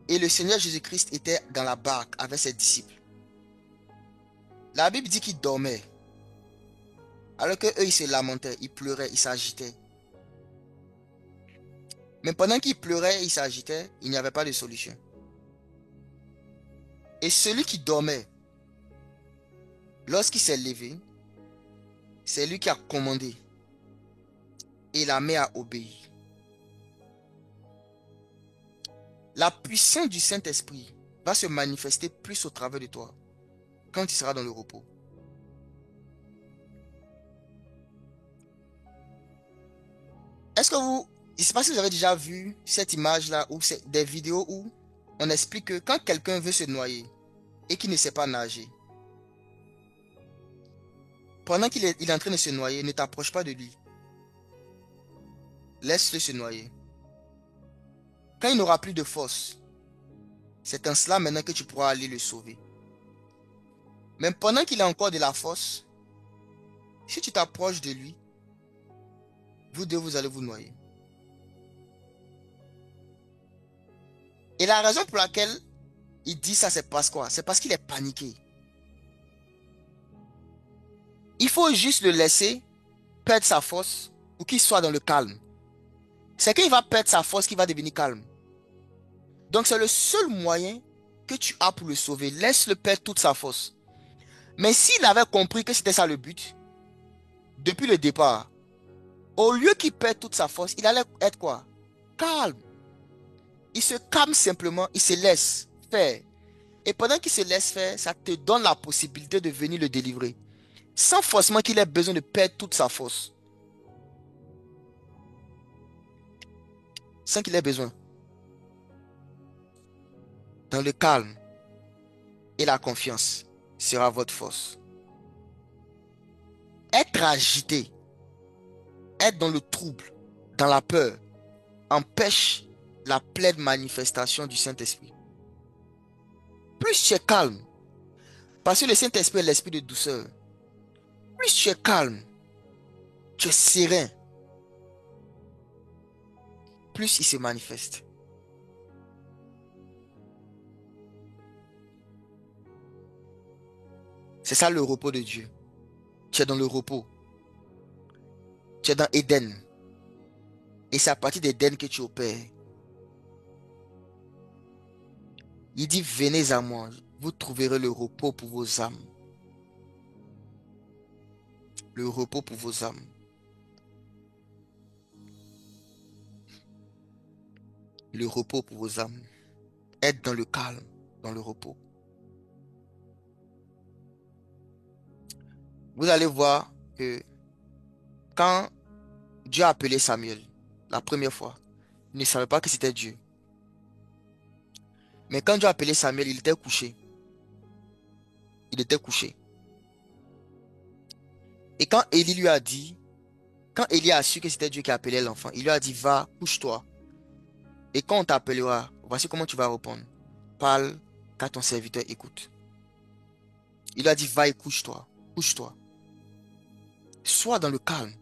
et le Seigneur Jésus-Christ était dans la barque avec ses disciples, la Bible dit qu'ils dormaient. Alors qu'eux, ils se lamentaient, ils pleuraient, ils s'agitaient. Mais pendant qu'ils pleuraient, ils s'agitaient, il n'y avait pas de solution. Et celui qui dormait, lorsqu'il s'est levé, c'est lui qui a commandé. Et la mer a obéi. La puissance du Saint-Esprit va se manifester plus au travers de toi quand tu seras dans le repos. Est-ce que vous... Je ne sais pas si vous avez déjà vu cette image-là ou des vidéos où on explique que quand quelqu'un veut se noyer et qu'il ne sait pas nager, pendant qu'il est en train de se noyer, ne t'approche pas de lui. Laisse-le se noyer. Quand il n'aura plus de force, c'est en cela maintenant que tu pourras aller le sauver. Mais pendant qu'il a encore de la force, si tu t'approches de lui, vous deux, vous allez vous noyer. Et la raison pour laquelle il dit ça, c'est parce quoi? C'est parce qu'il est paniqué. Il faut juste le laisser perdre sa force pour qu'il soit dans le calme. C'est qu'il va perdre sa force qu'il va devenir calme. Donc c'est le seul moyen que tu as pour le sauver. Laisse-le perdre toute sa force. Mais s'il avait compris que c'était ça le but, depuis le départ, au lieu qu'il perde toute sa force, il allait être quoi? Calme. Il se calme simplement, il se laisse faire. Et pendant qu'il se laisse faire, ça te donne la possibilité de venir le délivrer. Sans forcément qu'il ait besoin de perdre toute sa force. Sans qu'il ait besoin. Dans le calme et la confiance sera votre force. Être agité, être dans le trouble, dans la peur, empêche la pleine manifestation du Saint-Esprit. Plus tu es calme, parce que le Saint-Esprit est l'esprit de douceur, plus tu es calme, tu es serein. plus il se manifeste. C'est ça le repos de Dieu. Tu es dans le repos. Tu es dans Éden. Et c'est à partir d'Éden que tu opères. Il dit, venez à moi, vous trouverez le repos pour vos âmes. Le repos pour vos âmes. Le repos pour vos âmes. Être dans le calme, dans le repos. Vous allez voir que quand Dieu a appelé Samuel la première fois, il ne savait pas que c'était Dieu. Mais quand Dieu a appelé Samuel, il était couché. Il était couché. Et quand Élie lui a dit, quand Élie a su que c'était Dieu qui appelait l'enfant, il lui a dit, va, couche-toi. Et quand on t'appellera, voici comment tu vas répondre. Parle, car ton serviteur écoute. Il lui a dit, va et couche-toi. Couche-toi. Sois dans le calme.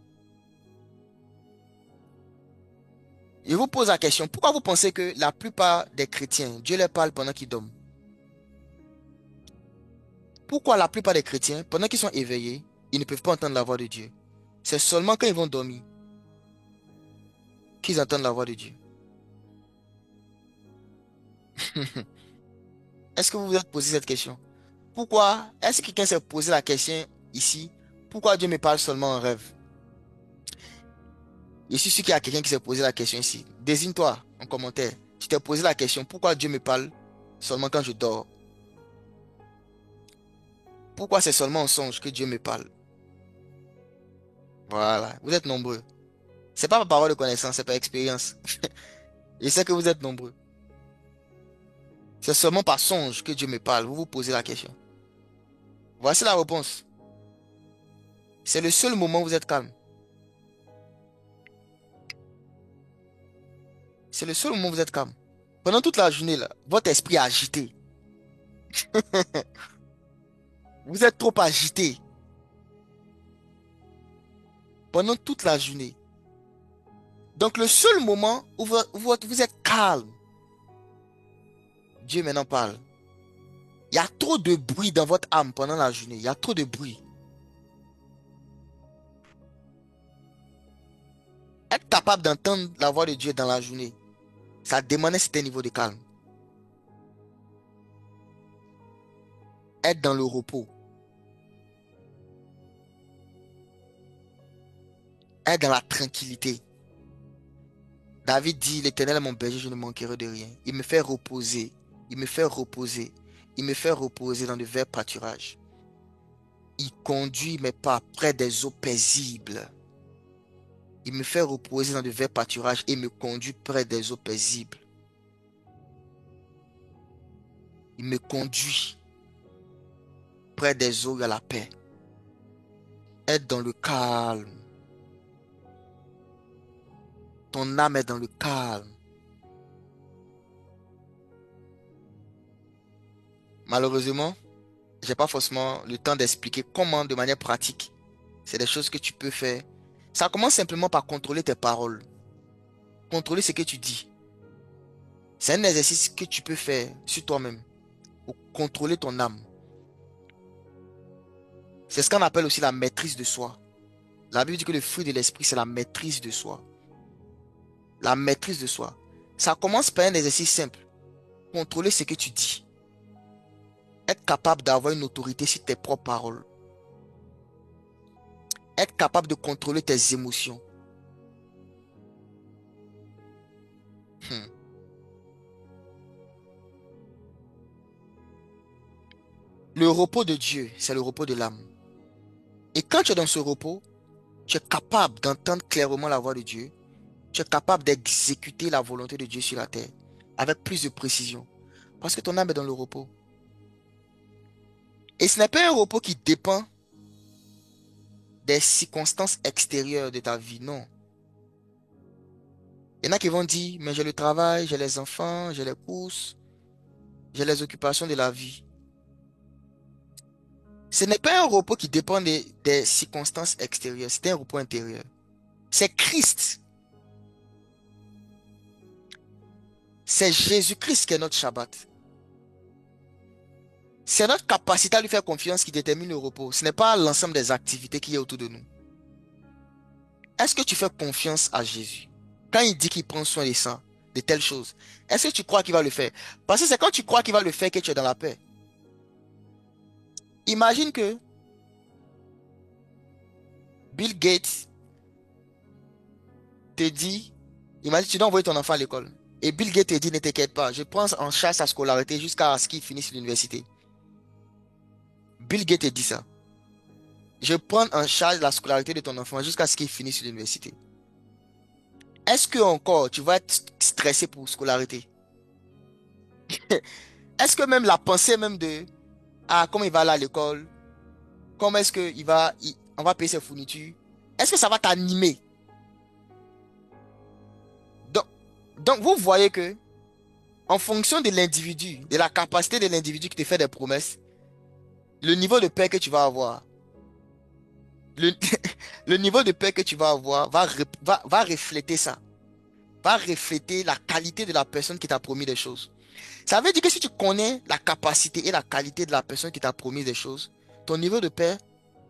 Je vous pose la question, pourquoi vous pensez que la plupart des chrétiens, Dieu leur parle pendant qu'ils dorment? Pourquoi la plupart des chrétiens, pendant qu'ils sont éveillés, ils ne peuvent pas entendre la voix de Dieu? C'est seulement quand ils vont dormir qu'ils entendent la voix de Dieu. Est-ce que vous vous êtes posé cette question? Pourquoi? Est-ce que quelqu'un s'est posé la question ici? Pourquoi Dieu me parle seulement en rêve? Je suis sûr qu'il y a quelqu'un qui s'est posé la question ici. Désigne-toi en commentaire. Tu t'es posé la question, pourquoi Dieu me parle seulement quand je dors? Pourquoi c'est seulement en songe que Dieu me parle? Voilà, vous êtes nombreux. C'est pas par parole de connaissance, c'est par expérience. Je sais que vous êtes nombreux. C'est seulement par songe que Dieu me parle. Vous vous posez la question. Voici la réponse. C'est le seul moment où vous êtes calme. C'est le seul moment où vous êtes calme. Pendant toute la journée, là, votre esprit est agité. Vous êtes trop agité. Pendant toute la journée. Donc le seul moment où vous êtes calme, Dieu maintenant parle. Il y a trop de bruit dans votre âme pendant la journée. Il y a trop de bruit. Être capable d'entendre la voix de Dieu dans la journée, ça demande un certain niveau de calme. Être dans le repos. Être dans la tranquillité. David dit, l'Éternel est mon berger, je ne manquerai de rien. Il me fait reposer. Il me fait reposer. Il me fait reposer dans de verts pâturages. Il conduit mes pas près des eaux paisibles. Il me fait reposer dans de verts pâturages et me conduit près des eaux paisibles. Il me conduit près des eaux à la paix. Être dans le calme. Ton âme est dans le calme. Malheureusement, j'ai pas forcément le temps d'expliquer comment de manière pratique. C'est des choses que tu peux faire. Ça commence simplement par contrôler tes paroles. Contrôler ce que tu dis. C'est un exercice que tu peux faire sur toi-même pour contrôler ton âme. C'est ce qu'on appelle aussi la maîtrise de soi. La Bible dit que le fruit de l'esprit, c'est la maîtrise de soi. La maîtrise de soi. Ça commence par un exercice simple. Contrôler ce que tu dis. Être capable d'avoir une autorité sur tes propres paroles. Être capable de contrôler tes émotions. Hmm. Le repos de Dieu, c'est le repos de l'âme. Et quand tu es dans ce repos, tu es capable d'entendre clairement la voix de Dieu. Tu es capable d'exécuter la volonté de Dieu sur la terre avec plus de précision. Parce que ton âme est dans le repos. Et ce n'est pas un repos qui dépend des circonstances extérieures de ta vie, non. Il y en a qui vont dire, mais j'ai le travail, j'ai les enfants, j'ai les courses, j'ai les occupations de la vie. Ce n'est pas un repos qui dépend des circonstances extérieures, c'est un repos intérieur. C'est Christ C'est Jésus-Christ qui est notre Shabbat. C'est notre capacité à lui faire confiance qui détermine le repos. Ce n'est pas l'ensemble des activités qui est autour de nous. Est-ce que tu fais confiance à Jésus? Quand il dit qu'il prend soin de ça, de telles choses, est-ce que tu crois qu'il va le faire? Parce que c'est quand tu crois qu'il va le faire que tu es dans la paix. Imagine que Bill Gates te dit, imagine tu dois envoyer ton enfant à l'école. Et Bill Gates te dit, ne t'inquiète pas, je prends en charge sa scolarité jusqu'à ce qu'il finisse l'université. Bill Gates te dit ça. Je prends en charge la scolarité de ton enfant jusqu'à ce qu'il finisse l'université. Est-ce que encore tu vas être stressé pour scolarité? Est-ce que même la pensée même de comment il va aller à l'école, comment est-ce que on va payer ses fournitures, est-ce que ça va t'animer? Donc, donc vous voyez que en fonction de l'individu, de la capacité de l'individu qui te fait des promesses, le niveau de paix que tu vas avoir, le, le niveau de paix que tu vas avoir va refléter ça, va refléter la qualité de la personne qui t'a promis des choses. Ça veut dire que si tu connais la capacité et la qualité de la personne qui t'a promis des choses, ton niveau de paix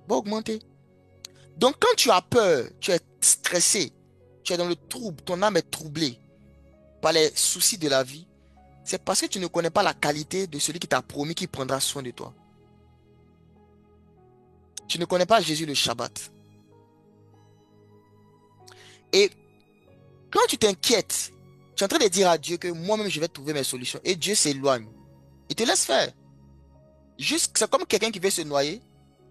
va augmenter. Donc quand tu as peur, tu es stressé, tu es dans le trouble, ton âme est troublée par les soucis de la vie, c'est parce que tu ne connais pas la qualité de celui qui t'a promis qu'il prendra soin de toi. Tu ne connais pas Jésus le Shabbat. Et quand tu t'inquiètes, tu es en train de dire à Dieu que moi-même je vais trouver mes solutions. Et Dieu s'éloigne. Il te laisse faire. Juste, c'est comme quelqu'un qui veut se noyer.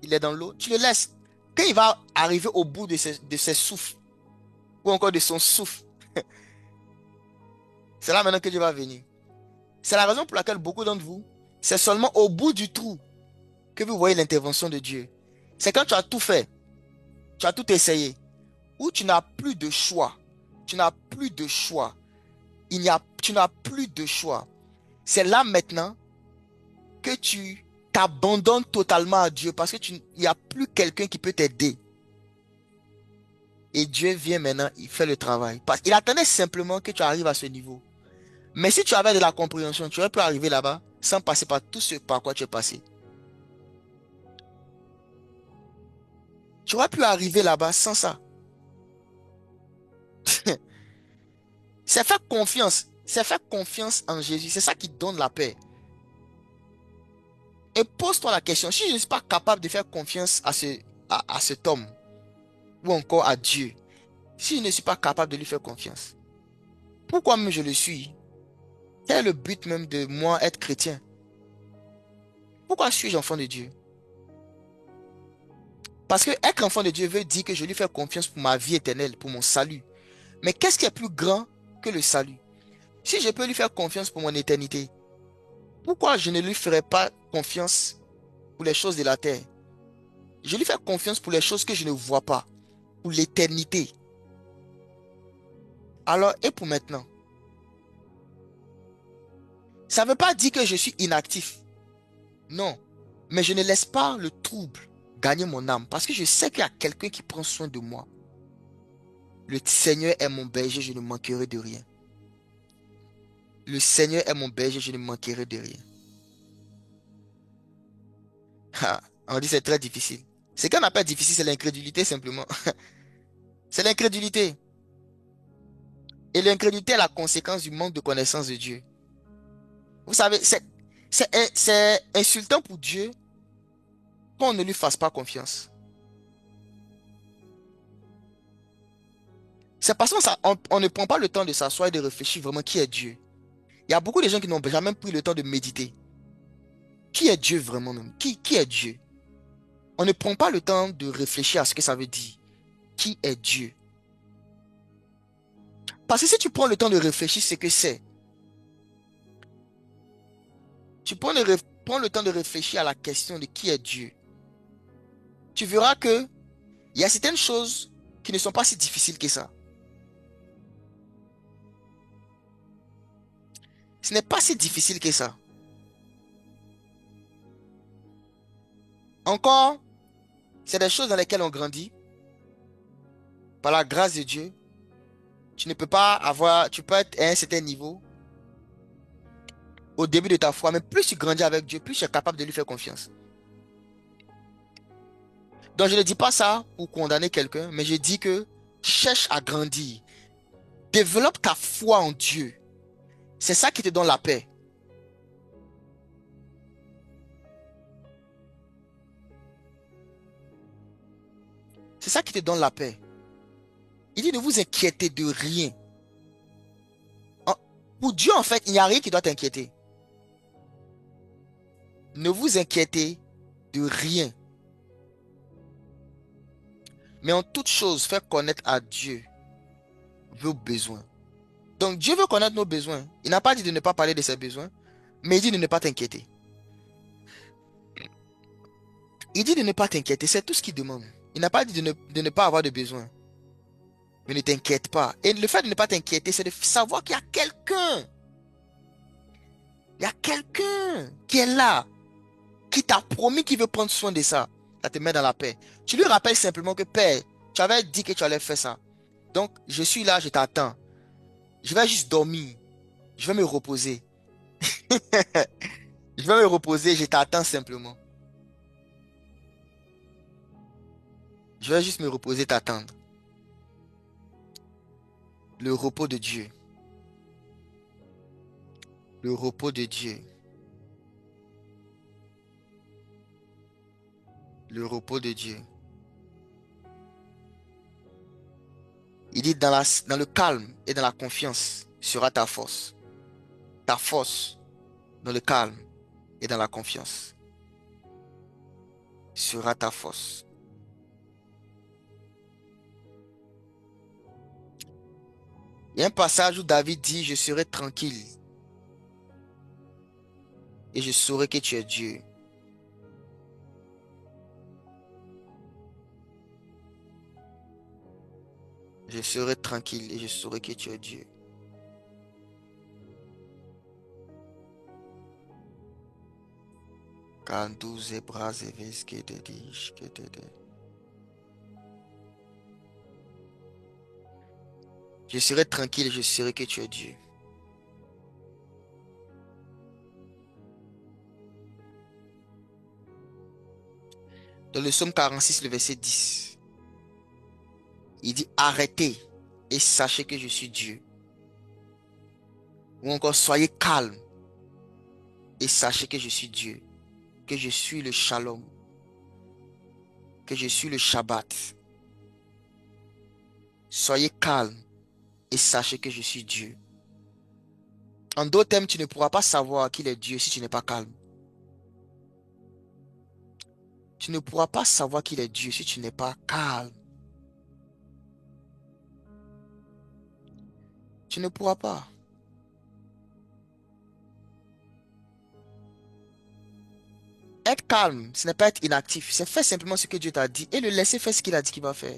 Il est dans l'eau. Tu le laisses. Quand il va arriver au bout de ses souffles, ou encore de son souffle, c'est là maintenant que Dieu va venir. C'est la raison pour laquelle beaucoup d'entre vous, c'est seulement au bout du trou que vous voyez l'intervention de Dieu. C'est quand tu as tout fait, tu as tout essayé, où tu n'as plus de choix. Tu n'as plus de choix. Tu n'as plus de choix. C'est là maintenant que tu t'abandonnes totalement à Dieu parce que il n'y a plus quelqu'un qui peut t'aider. Et Dieu vient maintenant, il fait le travail. Parce qu'il attendait simplement que tu arrives à ce niveau. Mais si tu avais de la compréhension, tu aurais pu arriver là-bas sans passer par tout ce par quoi tu es passé. Tu aurais pu arriver là-bas sans ça. C'est faire confiance. C'est faire confiance en Jésus. C'est ça qui donne la paix. Et pose-toi la question, si je ne suis pas capable de faire confiance à cet homme, ou encore à Dieu, si je ne suis pas capable de lui faire confiance, pourquoi même je le suis? Quel est le but même de moi être chrétien? Pourquoi suis-je enfant de Dieu? Parce que être enfant de Dieu veut dire que je lui fais confiance pour ma vie éternelle, pour mon salut. Mais qu'est-ce qui est plus grand que le salut? Si je peux lui faire confiance pour mon éternité, pourquoi je ne lui ferai pas confiance pour les choses de la terre? Je lui fais confiance pour les choses que je ne vois pas, pour l'éternité. Alors, et pour maintenant? Ça ne veut pas dire que je suis inactif. Non. Mais je ne laisse pas le trouble gagner mon âme. Parce que je sais qu'il y a quelqu'un qui prend soin de moi. Le Seigneur est mon berger, je ne manquerai de rien. Le Seigneur est mon berger, je ne manquerai de rien. Ah, on dit c'est très difficile. Ce qu'on appelle difficile, c'est l'incrédulité simplement. C'est l'incrédulité. Et l'incrédulité est la conséquence du manque de connaissance de Dieu. Vous savez, c'est insultant pour Dieu qu'on ne lui fasse pas confiance. C'est parce qu'on ne prend pas le temps de s'asseoir et de réfléchir vraiment qui est Dieu. Il y a beaucoup de gens qui n'ont jamais pris le temps de méditer. Qui est Dieu vraiment même? Qui est Dieu? On ne prend pas le temps de réfléchir à ce que ça veut dire. Qui est Dieu? Parce que si tu prends le temps de réfléchir ce que c'est, tu prends le temps de réfléchir à la question de qui est Dieu, tu verras que il y a certaines choses qui ne sont pas si difficiles que ça. Ce n'est pas si difficile que ça. Encore, c'est des choses dans lesquelles on grandit. Par la grâce de Dieu, tu ne peux pas avoir, tu peux être à un certain niveau. au début de ta foi, mais plus tu grandis avec Dieu, plus tu es capable de lui faire confiance. Donc je ne dis pas ça pour condamner quelqu'un, mais je dis que cherche à grandir. Développe ta foi en Dieu. C'est ça qui te donne la paix. C'est ça qui te donne la paix. Il dit ne vous inquiétez de rien. En- Pour Dieu, en fait, il n'y a rien qui doit t'inquiéter. Ne vous inquiétez de rien. Mais en toute chose, faire connaître à Dieu vos besoins. Donc Dieu veut connaître nos besoins. Il n'a pas dit de ne pas parler de ses besoins, mais il dit de ne pas t'inquiéter. Il dit de ne pas t'inquiéter, c'est tout ce qu'il demande. Il n'a pas dit de ne pas avoir de besoin. Mais ne t'inquiète pas. Et le fait de ne pas t'inquiéter, c'est de savoir qu'il y a quelqu'un. Il y a quelqu'un qui est là, qui t'a promis qu'il veut prendre soin de ça. Ça te met dans la paix. Tu lui rappelles simplement que Père, tu avais dit que tu allais faire ça. Donc, je suis là, je t'attends. Je vais juste dormir. Je vais me reposer. Je vais me reposer, je t'attends simplement. Je vais juste me reposer, t'attendre. Le repos de Dieu. Le repos de Dieu. Le repos de Dieu. Il dit dans le calme et dans la confiance sera ta force. Ta force dans le calme et dans la confiance sera ta force. Il y a un passage où David dit, je serai tranquille et je saurai que tu es Dieu. Je serai tranquille et je saurai que tu es Dieu. Je serai tranquille et je saurai que tu es Dieu. Dans le psaume 46, le verset 10, il dit, arrêtez et sachez que je suis Dieu. Ou encore, soyez calme et sachez que je suis Dieu, que je suis le shalom, que je suis le Shabbat. Soyez calme et sachez que je suis Dieu. En d'autres termes, tu ne pourras pas savoir qu'il est Dieu si tu n'es pas calme. Tu ne pourras pas savoir qu'il est Dieu si tu n'es pas calme. Tu ne pourras pas. Être calme, ce n'est pas être inactif. C'est faire simplement ce que Dieu t'a dit et le laisser faire ce qu'il a dit qu'il va faire.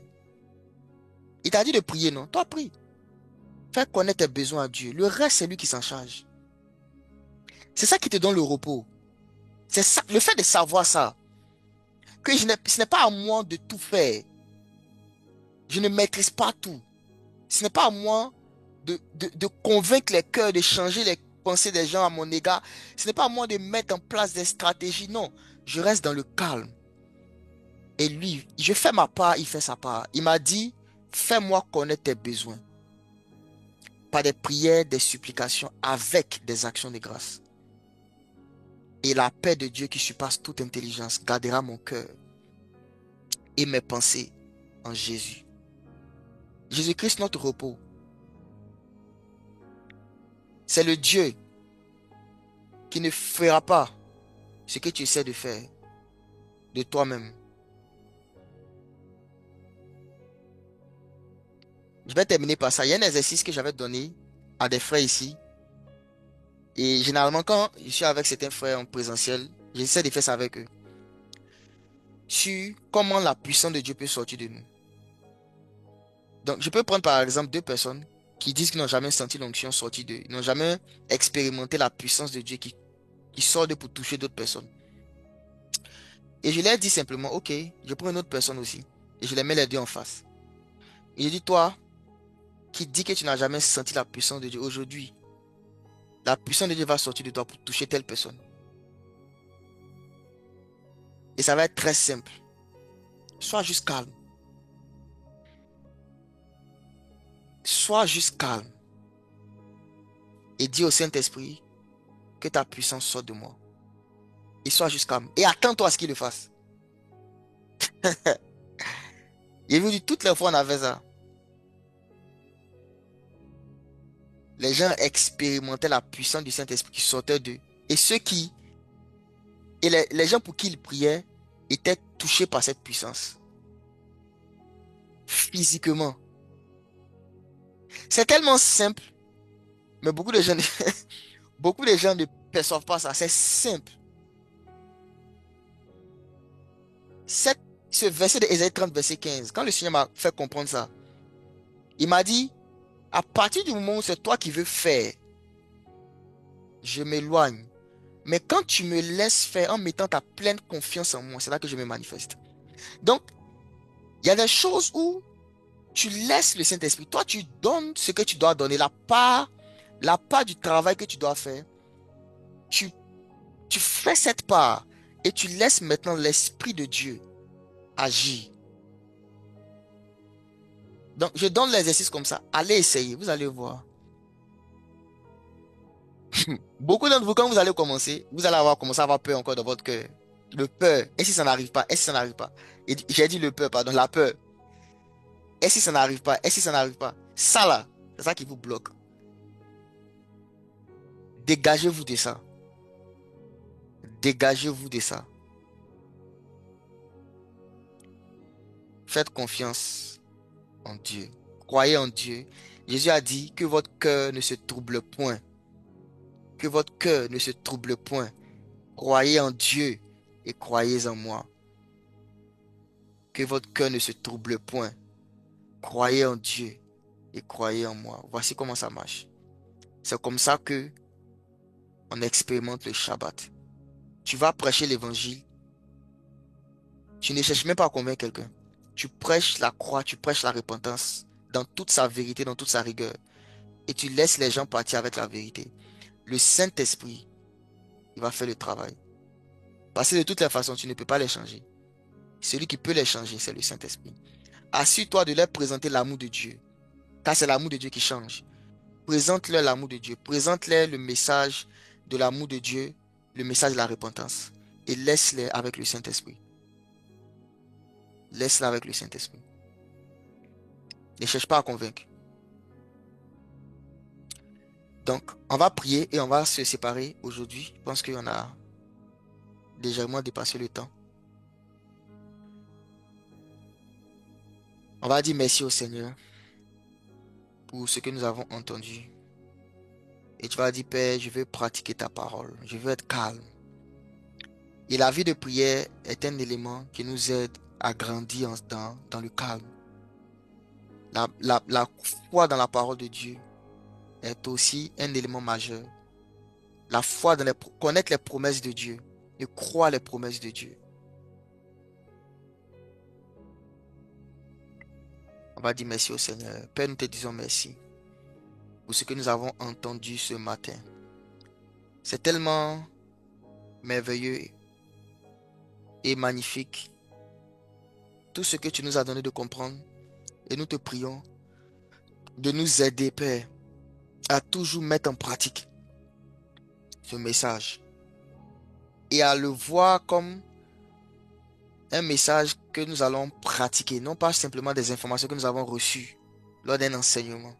Il t'a dit de prier, non? Toi, prie. Fais connaître tes besoins à Dieu. Le reste, c'est lui qui s'en charge. C'est ça qui te donne le repos. C'est ça, le fait de savoir ça. Que ce n'est pas à moi de tout faire. Je ne maîtrise pas tout. Ce n'est pas à moi de convaincre les cœurs, de changer les pensées des gens à mon égard. Ce n'est pas à moi de mettre en place des stratégies. Non, je reste dans le calme. Et lui, je fais ma part, il fait sa part. Il m'a dit, fais-moi connaître tes besoins. Par des prières, des supplications, avec des actions de grâce. Et la paix de Dieu qui surpasse toute intelligence gardera mon cœur et mes pensées en Jésus. Jésus-Christ, notre repos. C'est le Dieu qui ne fera pas ce que tu essaies de faire de toi-même. Je vais terminer par ça. Il y a un exercice que j'avais donné à des frères ici. Et généralement, quand je suis avec certains frères en présentiel, j'essaie de faire ça avec eux. Sur comment la puissance de Dieu peut sortir de nous. Donc, je peux prendre par exemple deux personnes qui disent qu'ils n'ont jamais senti l'onction sortir d'eux. Ils n'ont jamais expérimenté la puissance de Dieu qui sort d'eux pour toucher d'autres personnes. Et je leur dis simplement, ok, je prends une autre personne aussi. Et je les mets les deux en face. Et je dis, toi, qui dis que tu n'as jamais senti la puissance de Dieu aujourd'hui, La puissance de Dieu va sortir de toi pour toucher telle personne. Et ça va être très simple. Sois juste calme. Sois juste calme. Et dis au Saint-Esprit que ta puissance sorte de moi. Et sois juste calme. Et attends-toi à ce qu'il le fasse. J'ai vu toutes les fois on avait ça. Les gens expérimentaient la puissance du Saint-Esprit qui sortait d'eux. Et ceux qui... Et les gens pour qui ils priaient étaient touchés par cette puissance. Physiquement. C'est tellement simple. Mais beaucoup de gens, beaucoup de gens ne perçoivent pas ça. C'est simple. Ce verset de Ésaïe 30, verset 15, quand le Seigneur m'a fait comprendre ça, il m'a dit, à partir du moment où c'est toi qui veux faire, je m'éloigne. Mais quand tu me laisses faire en mettant ta pleine confiance en moi, c'est là que je me manifeste. Donc, il y a des choses où tu laisses le Saint-Esprit. Toi, tu donnes ce que tu dois donner, la part du travail que tu dois faire. Tu fais cette part et tu laisses maintenant l'Esprit de Dieu agir. Donc, je donne l'exercice comme ça. Allez essayer, vous allez voir. Beaucoup d'entre vous, quand vous allez commencer, vous allez commencer à avoir peur encore dans votre cœur. Le peur. Et si ça n'arrive pas? Et si ça n'arrive pas? Et j'ai dit le peur, pardon, la peur. Et si ça n'arrive pas? Et si ça n'arrive pas? Ça là, c'est ça qui vous bloque. Dégagez-vous de ça. Dégagez-vous de ça. Faites confiance en Dieu. Croyez en Dieu. Jésus a dit que votre cœur ne se trouble point. Que votre cœur ne se trouble point. Croyez en Dieu et croyez en moi. Que votre cœur ne se trouble point. Croyez en Dieu et croyez en moi. Voici comment ça marche. C'est comme ça que on expérimente le Shabbat. Tu vas prêcher l'évangile. Tu ne cherches même pas à convaincre quelqu'un. Tu prêches la croix, tu prêches la repentance dans toute sa vérité, dans toute sa rigueur. Et tu laisses les gens partir avec la vérité. Le Saint-Esprit, il va faire le travail. Parce que de toutes les façons, tu ne peux pas les changer. Celui qui peut les changer, c'est le Saint-Esprit. Assure-toi de leur présenter l'amour de Dieu. Car c'est l'amour de Dieu qui change. Présente-leur l'amour de Dieu. Présente-leur le message de l'amour de Dieu, le message de la repentance. Et laisse-les avec le Saint-Esprit. Laisse-les avec le Saint-Esprit. Ne cherche pas à convaincre. Donc, on va prier et on va se séparer aujourd'hui. Je pense qu'on a légèrement dépassé le temps. On va dire merci au Seigneur pour ce que nous avons entendu. Et tu vas dire, Père, je veux pratiquer ta parole. Je veux être calme. Et la vie de prière est un élément qui nous aide à grandir dans le calme. La foi dans la parole de Dieu est aussi un élément majeur. La foi dans connaître les promesses de Dieu et croire les promesses de Dieu. On va dire merci au Seigneur. Père, nous te disons merci pour ce que nous avons entendu ce matin. C'est tellement merveilleux et magnifique. Tout ce que tu nous as donné de comprendre. Et nous te prions de nous aider, Père, à toujours mettre en pratique ce message. Et à le voir comme un message que nous allons pratiquer. Non pas simplement des informations que nous avons reçues lors d'un enseignement.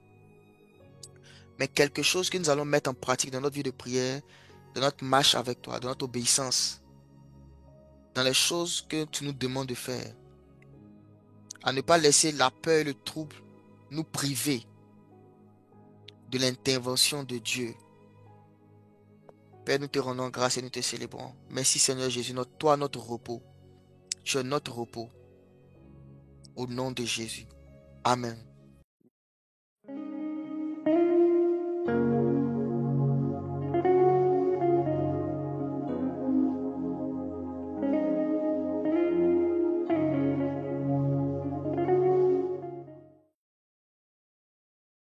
Mais quelque chose que nous allons mettre en pratique dans notre vie de prière, dans notre marche avec toi, dans notre obéissance. Dans les choses que tu nous demandes de faire. À ne pas laisser la peur et le trouble nous priver de l'intervention de Dieu. Père, nous te rendons grâce et nous te célébrons. Merci Seigneur Jésus, toi notre repos. Tu es notre repos. Au nom de Jésus. Amen.